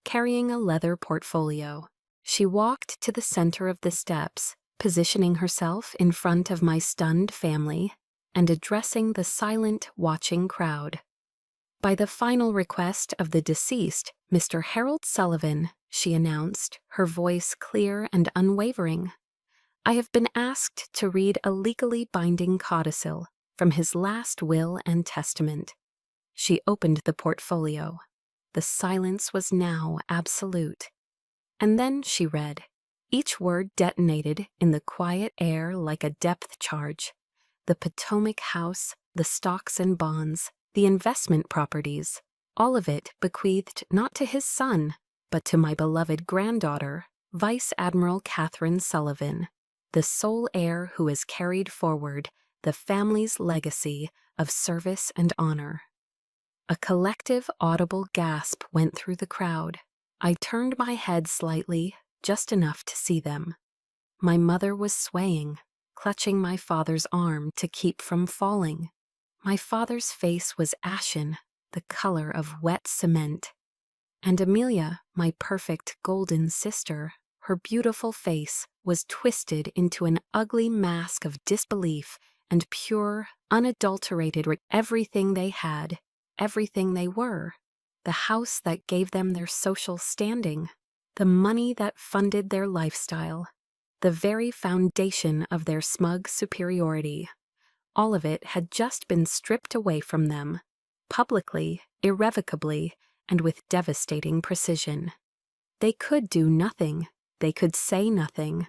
carrying a leather portfolio. She walked to the center of the steps, positioning herself in front of my stunned family and addressing the silent, watching crowd. By the final request of the deceased, Mr. Harold Sullivan, she announced, her voice clear and unwavering, I have been asked to read a legally binding codicil from his last will and testament. She opened the portfolio. The silence was now absolute. And then she read. Each word detonated in the quiet air like a depth charge. The Potomac House, the stocks and bonds, the investment properties, all of it bequeathed not to his son, but to my beloved granddaughter, Vice Admiral Catherine Sullivan, the sole heir who has carried forward the family's legacy of service and honor. A collective audible gasp went through the crowd. I turned my head slightly, just enough to see them. My mother was swaying, clutching my father's arm to keep from falling. My father's face was ashen, the color of wet cement. And Amelia, my perfect golden sister, her beautiful face was twisted into an ugly mask of disbelief and pure, unadulterated everything they had, everything they were, the house that gave them their social standing, the money that funded their lifestyle, the very foundation of their smug superiority. All of it had just been stripped away from them, publicly, irrevocably, and with devastating precision. They could do nothing. They could say nothing.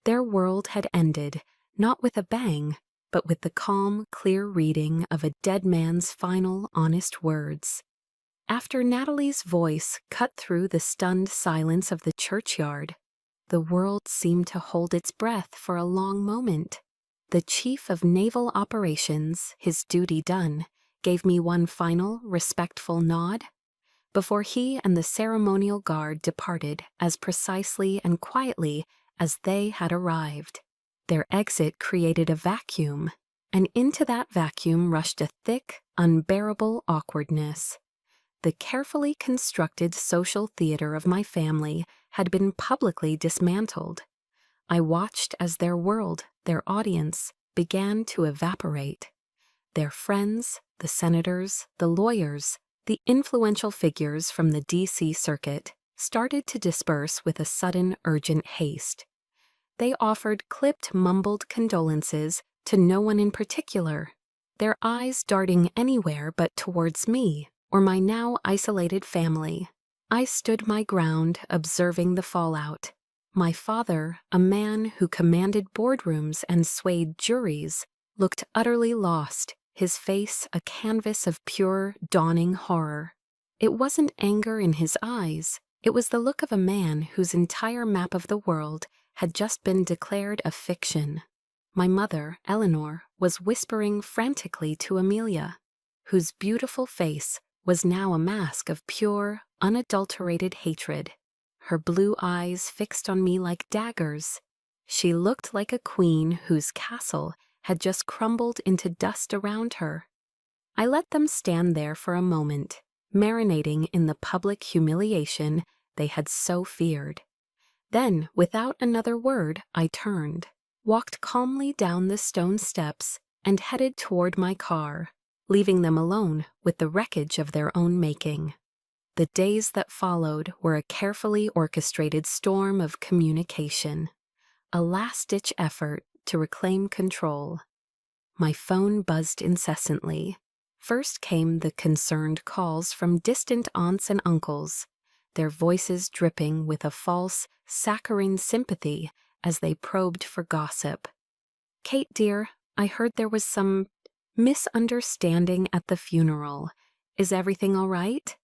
Their world had ended, not with a bang, but with the calm, clear reading of a dead man's final, honest words. After Natalie's voice cut through the stunned silence of the churchyard, the world seemed to hold its breath for a long moment. The Chief of Naval Operations, his duty done, gave me one final, respectful nod before he and the ceremonial guard departed as precisely and quietly as they had arrived. Their exit created a vacuum, and into that vacuum rushed a thick, unbearable awkwardness. The carefully constructed social theater of my family had been publicly dismantled. I watched as their world, their audience, began to evaporate. Their friends, the senators, the lawyers, the influential figures from the D.C. Circuit started to disperse with a sudden, urgent haste. They offered clipped, mumbled condolences to no one in particular, their eyes darting anywhere but towards me or my now isolated family. I stood my ground, observing the fallout. My father, a man who commanded boardrooms and swayed juries, looked utterly lost, his face a canvas of pure, dawning horror. It wasn't anger in his eyes. It was the look of a man whose entire map of the world had just been declared a fiction. My mother, Eleanor, was whispering frantically to Amelia, whose beautiful face was now a mask of pure, unadulterated hatred, her blue eyes fixed on me like daggers. She looked like a queen whose castle had just crumbled into dust around her. I let them stand there for a moment, marinating in the public humiliation they had so feared. Then, without another word, I turned, walked calmly down the stone steps, and headed toward my car, leaving them alone with the wreckage of their own making. The days that followed were a carefully orchestrated storm of communication, a last-ditch effort to reclaim control. My phone buzzed incessantly. First came the concerned calls from distant aunts and uncles, their voices dripping with a false, saccharine sympathy as they probed for gossip. "Kate, dear, I heard there was some misunderstanding at the funeral. Is everything all right?"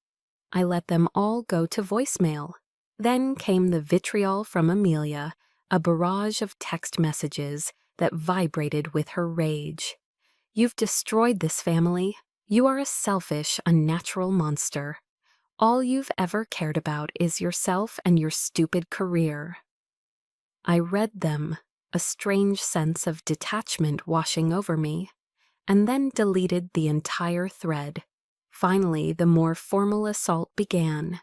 I let them all go to voicemail. Then came the vitriol from Amelia, a barrage of text messages that vibrated with her rage. "You've destroyed this family. You are a selfish, unnatural monster. All you've ever cared about is yourself and your stupid career." I read them, a strange sense of detachment washing over me, and then deleted the entire thread. Finally, the more formal assault began.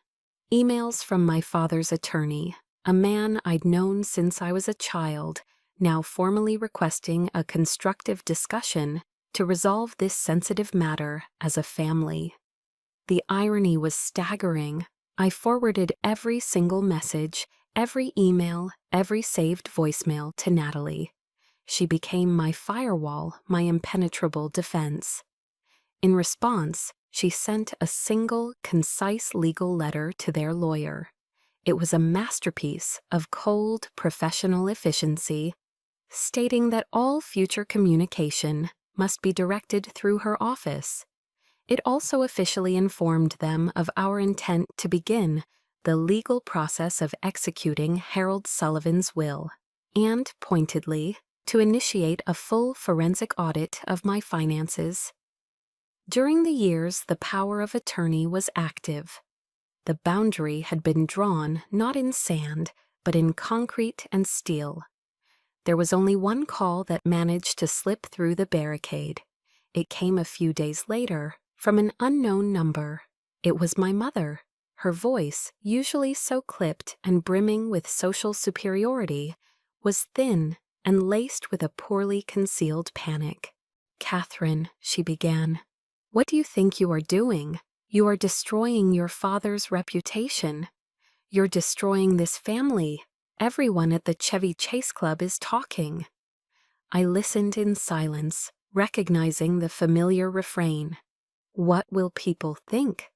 Emails from my father's attorney, a man I'd known since I was a child, now formally requesting a constructive discussion to resolve this sensitive matter as a family. The irony was staggering. I forwarded every single message, every email, every saved voicemail to Natalie. She became my firewall, my impenetrable defense. In response, she sent a single, concise legal letter to their lawyer. It was a masterpiece of cold, professional efficiency, stating that all future communication must be directed through her office. It also officially informed them of our intent to begin the legal process of executing Harold Sullivan's will, and, pointedly, to initiate a full forensic audit of my finances. During the years, the power of attorney was active. The boundary had been drawn not in sand, but in concrete and steel. There was only one call that managed to slip through the barricade. It came a few days later from an unknown number. It was my mother. Her voice, usually so clipped and brimming with social superiority, was thin and laced with a poorly concealed panic. "Catherine," she began, "what do you think you are doing? You are destroying your father's reputation. You're destroying this family. Everyone at the Chevy Chase Club is talking." I listened in silence, recognizing the familiar refrain. "What will people think?"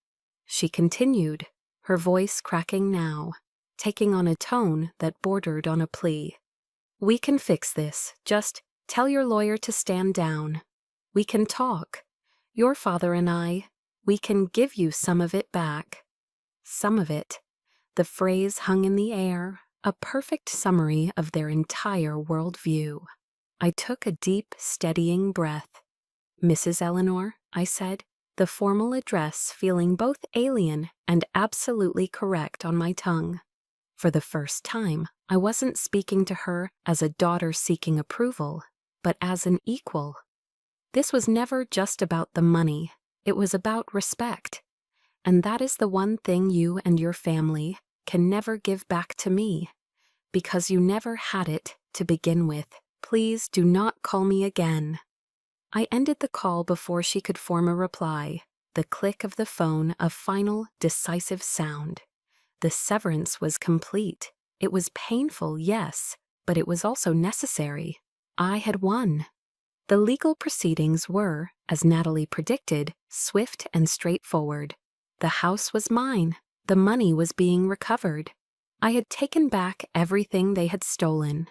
She continued, her voice cracking now, taking on a tone that bordered on a plea. "We can fix this. Just tell your lawyer to stand down. We can talk. Your father and I, we can give you some of it back." Some of it. The phrase hung in the air, a perfect summary of their entire worldview. I took a deep, steadying breath. "Mrs. Eleanor," I said, the formal address feeling both alien and absolutely correct on my tongue. For the first time, I wasn't speaking to her as a daughter seeking approval, but as an equal. This was never just about the money. It was about respect. And that is the one thing you and your family can never give back to me, because you never had it to begin with. Please do not call me again." I ended the call before she could form a reply, the click of the phone a final, decisive sound. The severance was complete. It was painful, yes, but it was also necessary. I had won. The legal proceedings were, as Natalie predicted, swift and straightforward. The house was mine. The money was being recovered. I had taken back everything they had stolen.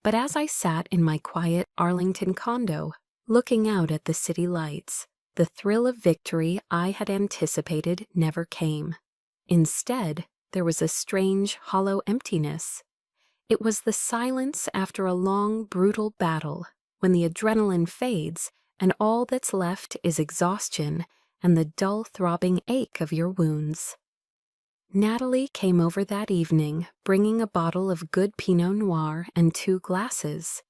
But as I sat in my quiet Arlington condo, looking out at the city lights, the thrill of victory I had anticipated never came. Instead, there was a strange, hollow emptiness. It was the silence after a long, brutal battle, when the adrenaline fades and all that's left is exhaustion and the dull throbbing ache of your wounds. Natalie came over that evening, bringing a bottle of good Pinot Noir and 2 glasses.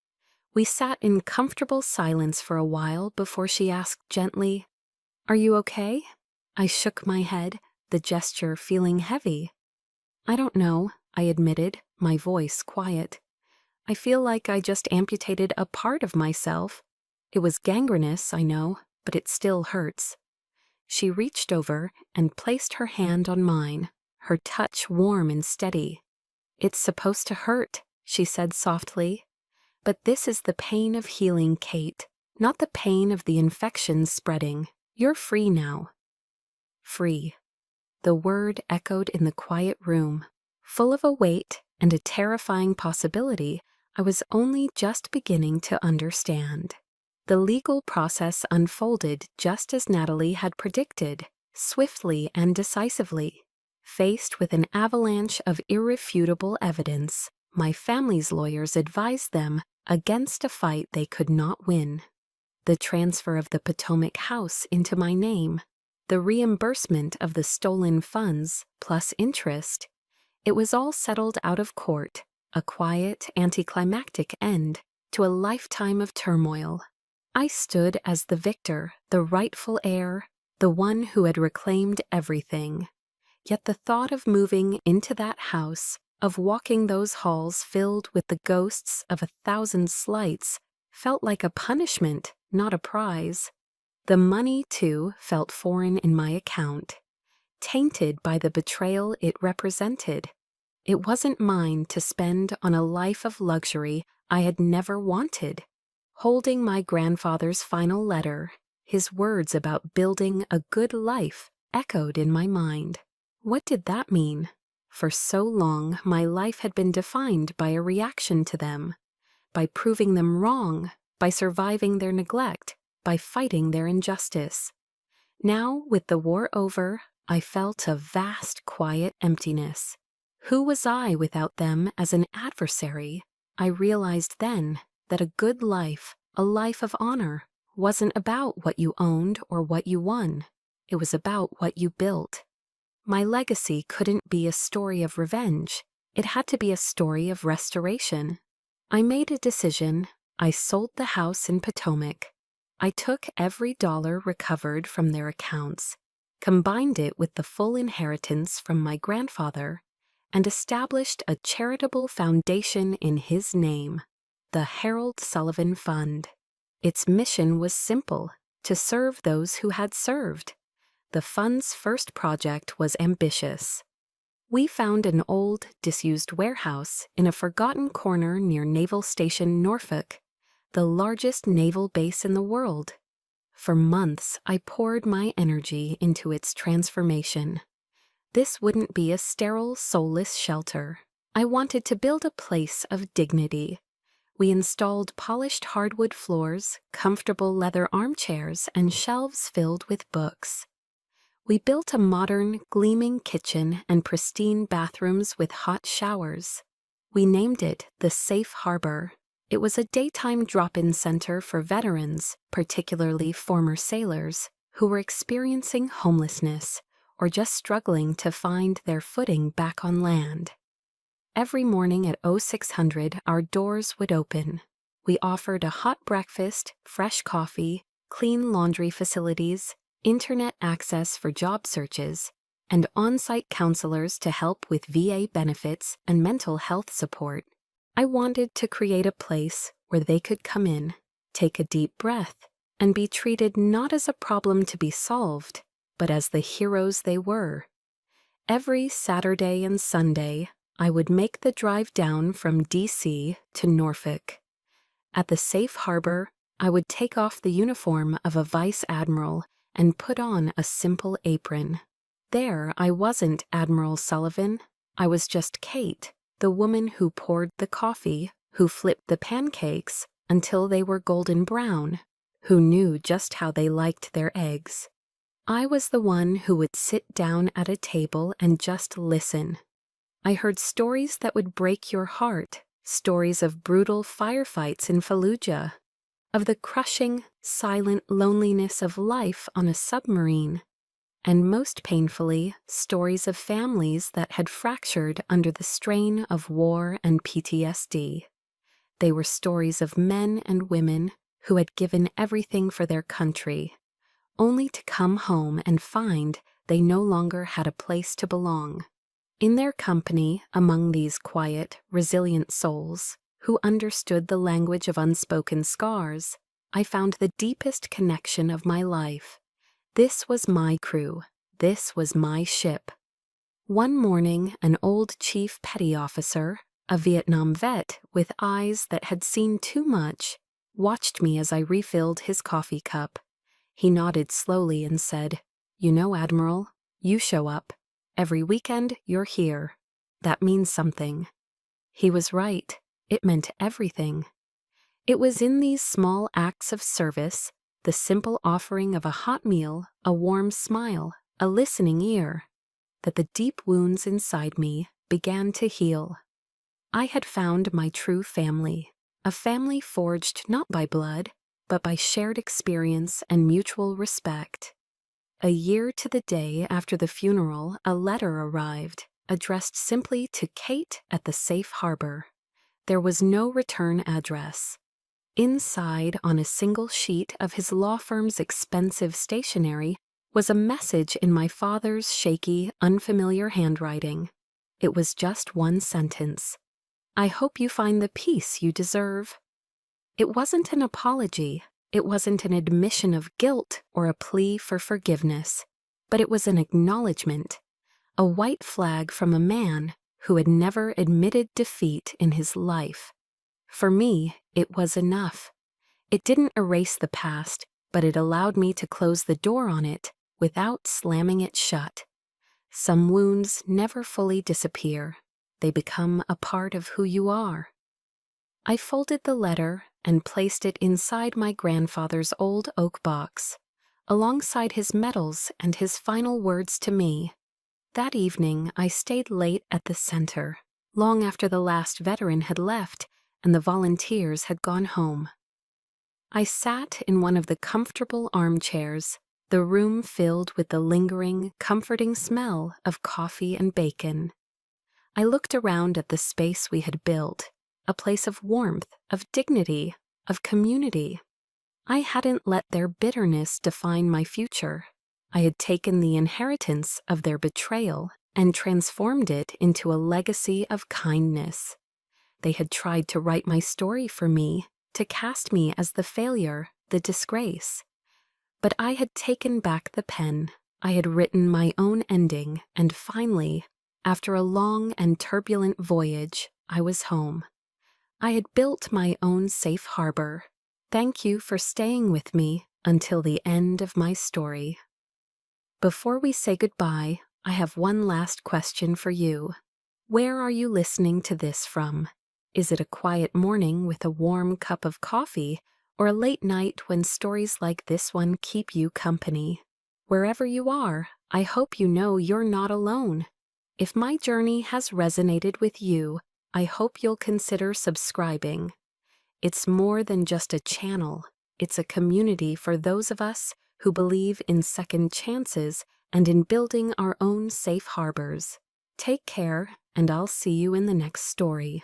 We sat in comfortable silence for a while before she asked gently, "Are you okay?" I shook my head, the gesture feeling heavy. "I don't know," I admitted, my voice quiet. "I feel like I just amputated a part of myself. It was gangrenous, I know, but it still hurts." She reached over and placed her hand on mine, her touch warm and steady. "It's supposed to hurt," she said softly. "But this is the pain of healing, Kate, not the pain of the infection spreading. You're free now." Free. The word echoed in the quiet room, full of a weight and a terrifying possibility I was only just beginning to understand. The legal process unfolded just as Natalie had predicted, swiftly and decisively. Faced with an avalanche of irrefutable evidence, my family's lawyers advised them against a fight they could not win. The transfer of the Potomac house into my name, the reimbursement of the stolen funds, plus interest. It was all settled out of court, a quiet, anticlimactic end to a lifetime of turmoil. I stood as the victor, the rightful heir, the one who had reclaimed everything. Yet the thought of moving into that house, of walking those halls filled with the ghosts of 1,000 slights, felt like a punishment, not a prize. The money, too, felt foreign in my account, tainted by the betrayal it represented. It wasn't mine to spend on a life of luxury I had never wanted. Holding my grandfather's final letter, his words about building a good life echoed in my mind. What did that mean? For so long, my life had been defined by a reaction to them, by proving them wrong, by surviving their neglect, by fighting their injustice. Now, with the war over, I felt a vast, quiet emptiness. Who was I without them as an adversary? I realized then that a good life, a life of honor, wasn't about what you owned or what you won. It was about what you built. My legacy couldn't be a story of revenge. It had to be a story of restoration. I made a decision. I sold the house in Potomac. I took every dollar recovered from their accounts, combined it with the full inheritance from my grandfather, and established a charitable foundation in his name, the Harold Sullivan Fund. Its mission was simple: to serve those who had served. The fund's first project was ambitious. We found an old, disused warehouse in a forgotten corner near Naval Station Norfolk, the largest naval base in the world. For months, I poured my energy into its transformation. This wouldn't be a sterile, soulless shelter. I wanted to build a place of dignity. We installed polished hardwood floors, comfortable leather armchairs, and shelves filled with books. We built a modern, gleaming kitchen and pristine bathrooms with hot showers. We named it the Safe Harbor. It was a daytime drop-in center for veterans, particularly former sailors, who were experiencing homelessness or just struggling to find their footing back on land. Every morning at 0600, our doors would open. We offered a hot breakfast, fresh coffee, clean laundry facilities, internet access for job searches, and on-site counselors to help with VA benefits and mental health support. I wanted to create a place where they could come in, take a deep breath, and be treated not as a problem to be solved, but as the heroes they were. Every Saturday and Sunday, I would make the drive down from D.C. to Norfolk. At the Safe Harbor, I would take off the uniform of a vice admiral and put on a simple apron. There, I wasn't Admiral Sullivan. I was just Kate, the woman who poured the coffee, who flipped the pancakes until they were golden brown, who knew just how they liked their eggs. I was the one who would sit down at a table and just listen. I heard stories that would break your heart, stories of brutal firefights in Fallujah, of the crushing, silent loneliness of life on a submarine, and most painfully, stories of families that had fractured under the strain of war and PTSD. They were stories of men and women who had given everything for their country, only to come home and find they no longer had a place to belong. In their company, among these quiet, resilient souls, who understood the language of unspoken scars, I found the deepest connection of my life. This was my crew. This was my ship. One morning, an old chief petty officer, a Vietnam vet with eyes that had seen too much, watched me as I refilled his coffee cup. He nodded slowly and said, "You know, Admiral, you show up. Every weekend, you're here. That means something." He was right. It meant everything. It was in these small acts of service, the simple offering of a hot meal, a warm smile, a listening ear, that the deep wounds inside me began to heal. I had found my true family, a family forged not by blood, but by shared experience and mutual respect. A year to the day after the funeral, a letter arrived, addressed simply to Kate at the safe harbor. There was no return address. Inside, on a single sheet of his law firm's expensive stationery, was a message in my father's shaky, unfamiliar handwriting. It was just one sentence. "I hope you find the peace you deserve." It wasn't an apology. It wasn't an admission of guilt or a plea for forgiveness. But it was an acknowledgement, a white flag from a man who had never admitted defeat in his life. For me, it was enough. It didn't erase the past, but it allowed me to close the door on it without slamming it shut. Some wounds never fully disappear. They become a part of who you are. I folded the letter and placed it inside my grandfather's old oak box, alongside his medals and his final words to me. That evening, I stayed late at the center, long after the last veteran had left and the volunteers had gone home. I sat in one of the comfortable armchairs, the room filled with the lingering, comforting smell of coffee and bacon. I looked around at the space we had built, a place of warmth, of dignity, of community. I hadn't let their bitterness define my future. I had taken the inheritance of their betrayal and transformed it into a legacy of kindness. They had tried to write my story for me, to cast me as the failure, the disgrace. But I had taken back the pen. I had written my own ending, and finally, after a long and turbulent voyage, I was home. I had built my own safe harbor. Thank you for staying with me until the end of my story. Before we say goodbye, I have one last question for you. Where are you listening to this from? Is it a quiet morning with a warm cup of coffee, or a late night when stories like this one keep you company? Wherever you are, I hope you know you're not alone. If my journey has resonated with you, I hope you'll consider subscribing. It's more than just a channel. It's a community for those of us who believe in second chances and in building our own safe harbors. Take care, and I'll see you in the next story.